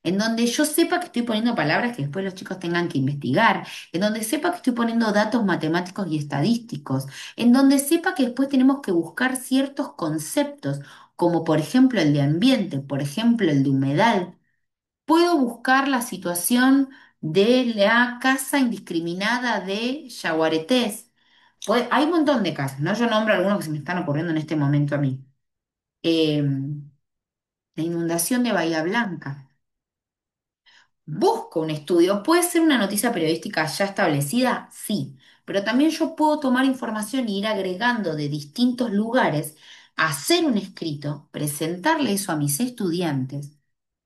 en donde yo sepa que estoy poniendo palabras que después los chicos tengan que investigar, en donde sepa que estoy poniendo datos matemáticos y estadísticos, en donde sepa que después tenemos que buscar ciertos conceptos, como por ejemplo el de ambiente, por ejemplo el de humedad. Puedo buscar la situación de la caza indiscriminada de yaguaretés. Hay un montón de casos, ¿no? Yo nombro algunos que se me están ocurriendo en este momento a mí. Eh, la inundación de Bahía Blanca. Busco un estudio, puede ser una noticia periodística ya establecida, sí, pero también yo puedo tomar información e ir agregando de distintos lugares, hacer un escrito, presentarle eso a mis estudiantes,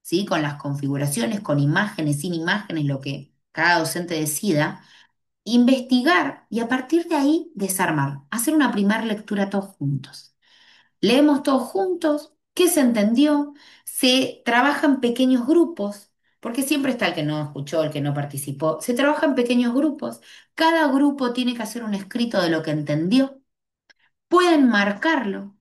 ¿sí? Con las configuraciones, con imágenes, sin imágenes, lo que cada docente decida, investigar y a partir de ahí desarmar, hacer una primera lectura todos juntos. Leemos todos juntos, qué se entendió, se trabaja en pequeños grupos, porque siempre está el que no escuchó, el que no participó, se trabaja en pequeños grupos, cada grupo tiene que hacer un escrito de lo que entendió, pueden marcarlo,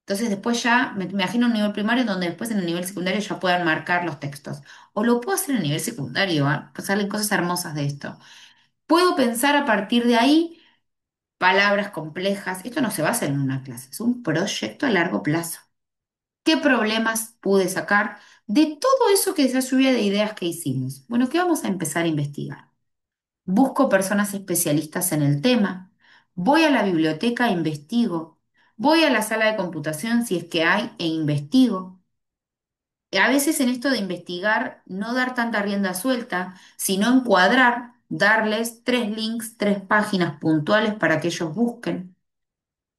entonces después ya me imagino un nivel primario donde después en el nivel secundario ya puedan marcar los textos, o lo puedo hacer en el nivel secundario, ¿ah? Pues salen cosas hermosas de esto. Puedo pensar a partir de ahí palabras complejas, esto no se basa en una clase, es un proyecto a largo plazo. ¿Qué problemas pude sacar de todo eso que esa lluvia de ideas que hicimos? Bueno, ¿qué vamos a empezar a investigar? Busco personas especialistas en el tema, voy a la biblioteca e investigo, voy a la sala de computación si es que hay e investigo. A veces en esto de investigar, no dar tanta rienda suelta, sino encuadrar, darles 3 links, 3 páginas puntuales para que ellos busquen.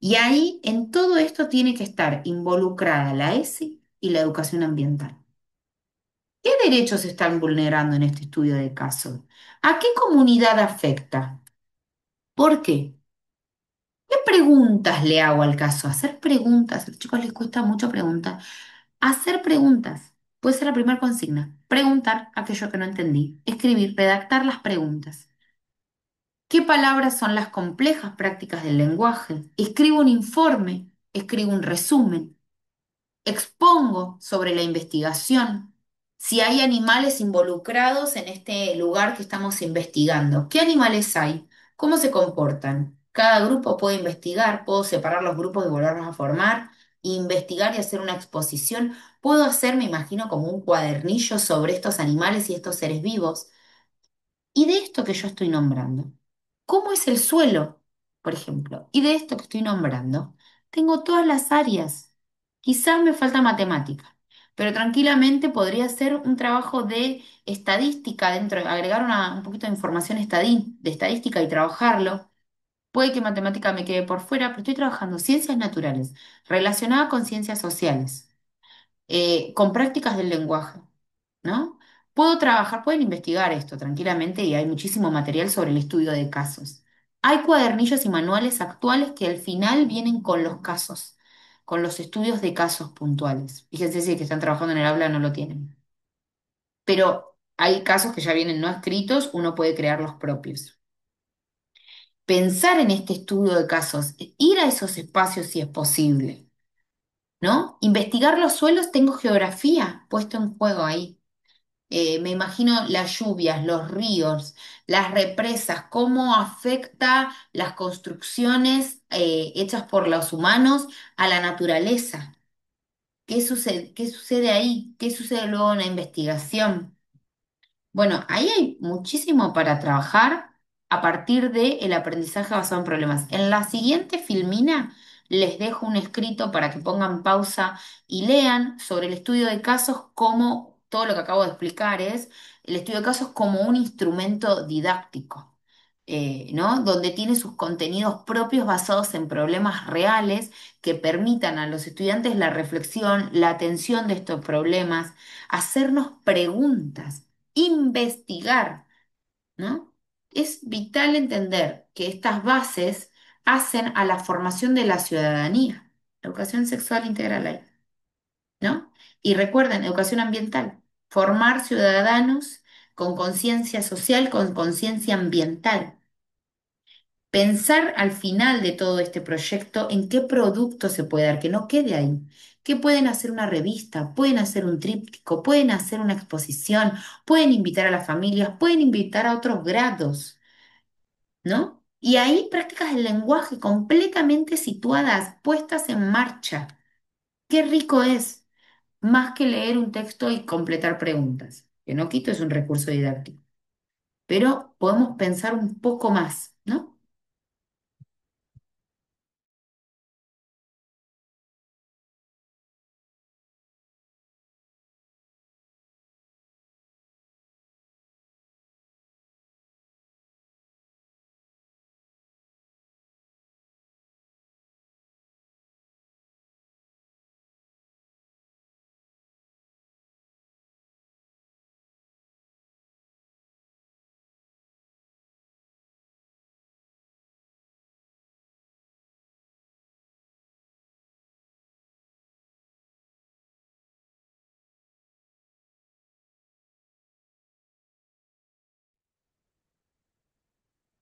Y ahí, en todo esto, tiene que estar involucrada la ESI y la educación ambiental. ¿Qué derechos se están vulnerando en este estudio de caso? ¿A qué comunidad afecta? ¿Por qué? ¿Qué preguntas le hago al caso? Hacer preguntas. A los chicos les cuesta mucho preguntar. Hacer preguntas. Puede ser la primera consigna. Preguntar aquello que no entendí. Escribir, redactar las preguntas. ¿Qué palabras son las complejas prácticas del lenguaje? Escribo un informe. Escribo un resumen. Expongo sobre la investigación, si hay animales involucrados en este lugar que estamos investigando. ¿Qué animales hay? ¿Cómo se comportan? Cada grupo puede investigar, puedo separar los grupos y volverlos a formar, investigar y hacer una exposición. Puedo hacer, me imagino, como un cuadernillo sobre estos animales y estos seres vivos. Y de esto que yo estoy nombrando, ¿cómo es el suelo, por ejemplo? Y de esto que estoy nombrando, tengo todas las áreas. Quizás me falta matemática, pero tranquilamente podría ser un trabajo de estadística dentro, agregar un poquito de información de estadística y trabajarlo. Puede que matemática me quede por fuera, pero estoy trabajando ciencias naturales relacionadas con ciencias sociales, con prácticas del lenguaje, ¿no? Puedo trabajar, pueden investigar esto tranquilamente y hay muchísimo material sobre el estudio de casos. Hay cuadernillos y manuales actuales que al final vienen con los casos, con los estudios de casos puntuales. Fíjense si el que están trabajando en el aula no lo tienen. Pero hay casos que ya vienen no escritos, uno puede crear los propios. Pensar en este estudio de casos, ir a esos espacios si es posible, ¿no? Investigar los suelos, tengo geografía puesto en juego ahí. Me imagino las lluvias, los ríos, las represas, cómo afecta las construcciones hechas por los humanos a la naturaleza. Qué sucede ahí? ¿Qué sucede luego en la investigación? Bueno, ahí hay muchísimo para trabajar a partir del aprendizaje basado en problemas. En la siguiente filmina les dejo un escrito para que pongan pausa y lean sobre el estudio de casos como todo lo que acabo de explicar es el estudio de casos como un instrumento didáctico. ¿no? Donde tiene sus contenidos propios basados en problemas reales que permitan a los estudiantes la reflexión, la atención de estos problemas, hacernos preguntas, investigar, ¿no? Es vital entender que estas bases hacen a la formación de la ciudadanía. Educación sexual integral ahí, ¿no? Y recuerden, educación ambiental, formar ciudadanos con conciencia social, con conciencia ambiental. Pensar al final de todo este proyecto en qué producto se puede dar, que no quede ahí. Que pueden hacer una revista, pueden hacer un tríptico, pueden hacer una exposición, pueden invitar a las familias, pueden invitar a otros grados, ¿no? Y ahí prácticas del lenguaje completamente situadas, puestas en marcha. Qué rico es, más que leer un texto y completar preguntas, que no quito es un recurso didáctico, pero podemos pensar un poco más, ¿no?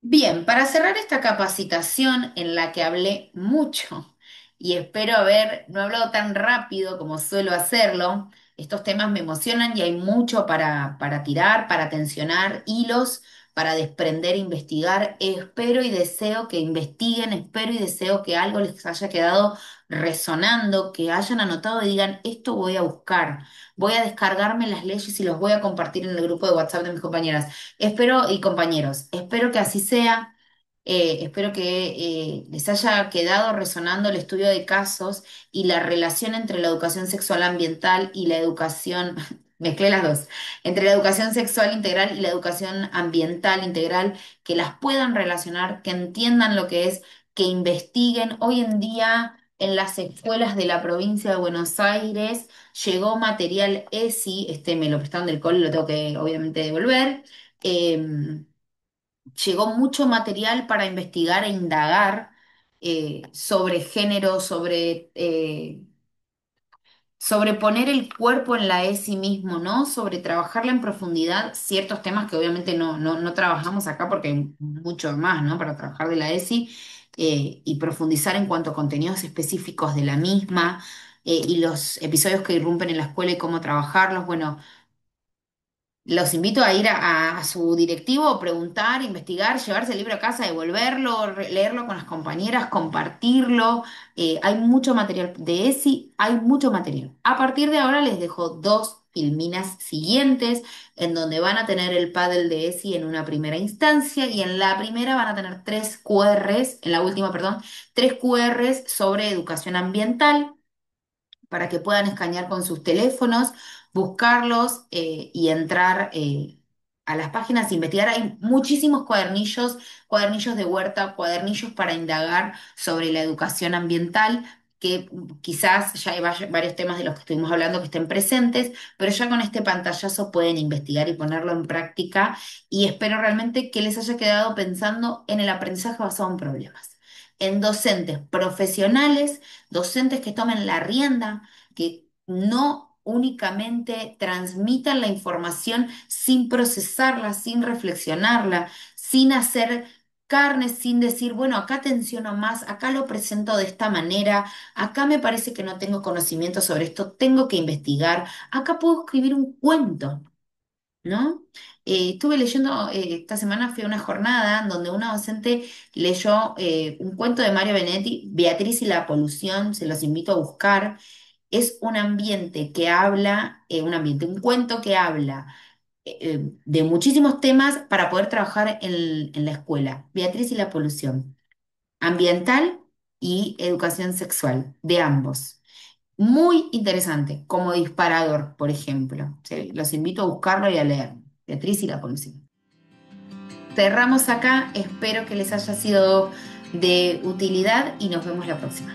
Bien, para cerrar esta capacitación en la que hablé mucho y espero haber no hablado tan rápido como suelo hacerlo, estos temas me emocionan y hay mucho para tirar, para tensionar hilos, para desprender, investigar. Espero y deseo que investiguen, espero y deseo que algo les haya quedado resonando, que hayan anotado y digan, esto voy a buscar, voy a descargarme las leyes y los voy a compartir en el grupo de WhatsApp de mis compañeras. Espero, y compañeros, espero que así sea. Espero que les haya quedado resonando el estudio de casos y la relación entre la educación sexual ambiental y la educación, mezclé las dos, entre la educación sexual integral y la educación ambiental integral, que las puedan relacionar, que entiendan lo que es, que investiguen. Hoy en día en las escuelas de la provincia de Buenos Aires llegó material ESI, este me lo prestaron del cole, lo tengo que obviamente devolver. Llegó mucho material para investigar e indagar sobre género, sobre poner el cuerpo en la ESI mismo, ¿no? Sobre trabajarla en profundidad, ciertos temas que obviamente no trabajamos acá porque hay mucho más, ¿no? Para trabajar de la ESI y profundizar en cuanto a contenidos específicos de la misma y los episodios que irrumpen en la escuela y cómo trabajarlos. Bueno, los invito a ir a su directivo, preguntar, investigar, llevarse el libro a casa, devolverlo, leerlo con las compañeras, compartirlo. Hay mucho material de ESI, hay mucho material. A partir de ahora les dejo dos filminas siguientes en donde van a tener el paddle de ESI en una primera instancia y en la primera van a tener tres QRs, en la última, perdón, tres QRs sobre educación ambiental para que puedan escanear con sus teléfonos, buscarlos y entrar a las páginas, investigar. Hay muchísimos cuadernillos, cuadernillos de huerta, cuadernillos para indagar sobre la educación ambiental, que quizás ya hay varios temas de los que estuvimos hablando que estén presentes, pero ya con este pantallazo pueden investigar y ponerlo en práctica y espero realmente que les haya quedado pensando en el aprendizaje basado en problemas, en docentes profesionales, docentes que tomen la rienda, que no únicamente transmitan la información sin procesarla, sin reflexionarla, sin hacer carne, sin decir, bueno, acá tensiono más, acá lo presento de esta manera, acá me parece que no tengo conocimiento sobre esto, tengo que investigar, acá puedo escribir un cuento, ¿no? Estuve leyendo, esta semana fui a una jornada donde una docente leyó un cuento de Mario Benedetti, Beatriz y la polución, se los invito a buscar. Es un ambiente que habla, un cuento que habla de muchísimos temas para poder trabajar en la escuela. Beatriz y la polución, ambiental y educación sexual, de ambos. Muy interesante, como disparador, por ejemplo. Sí, los invito a buscarlo y a leer. Beatriz y la polución. cerramos acá, espero que les haya sido de utilidad y nos vemos la próxima.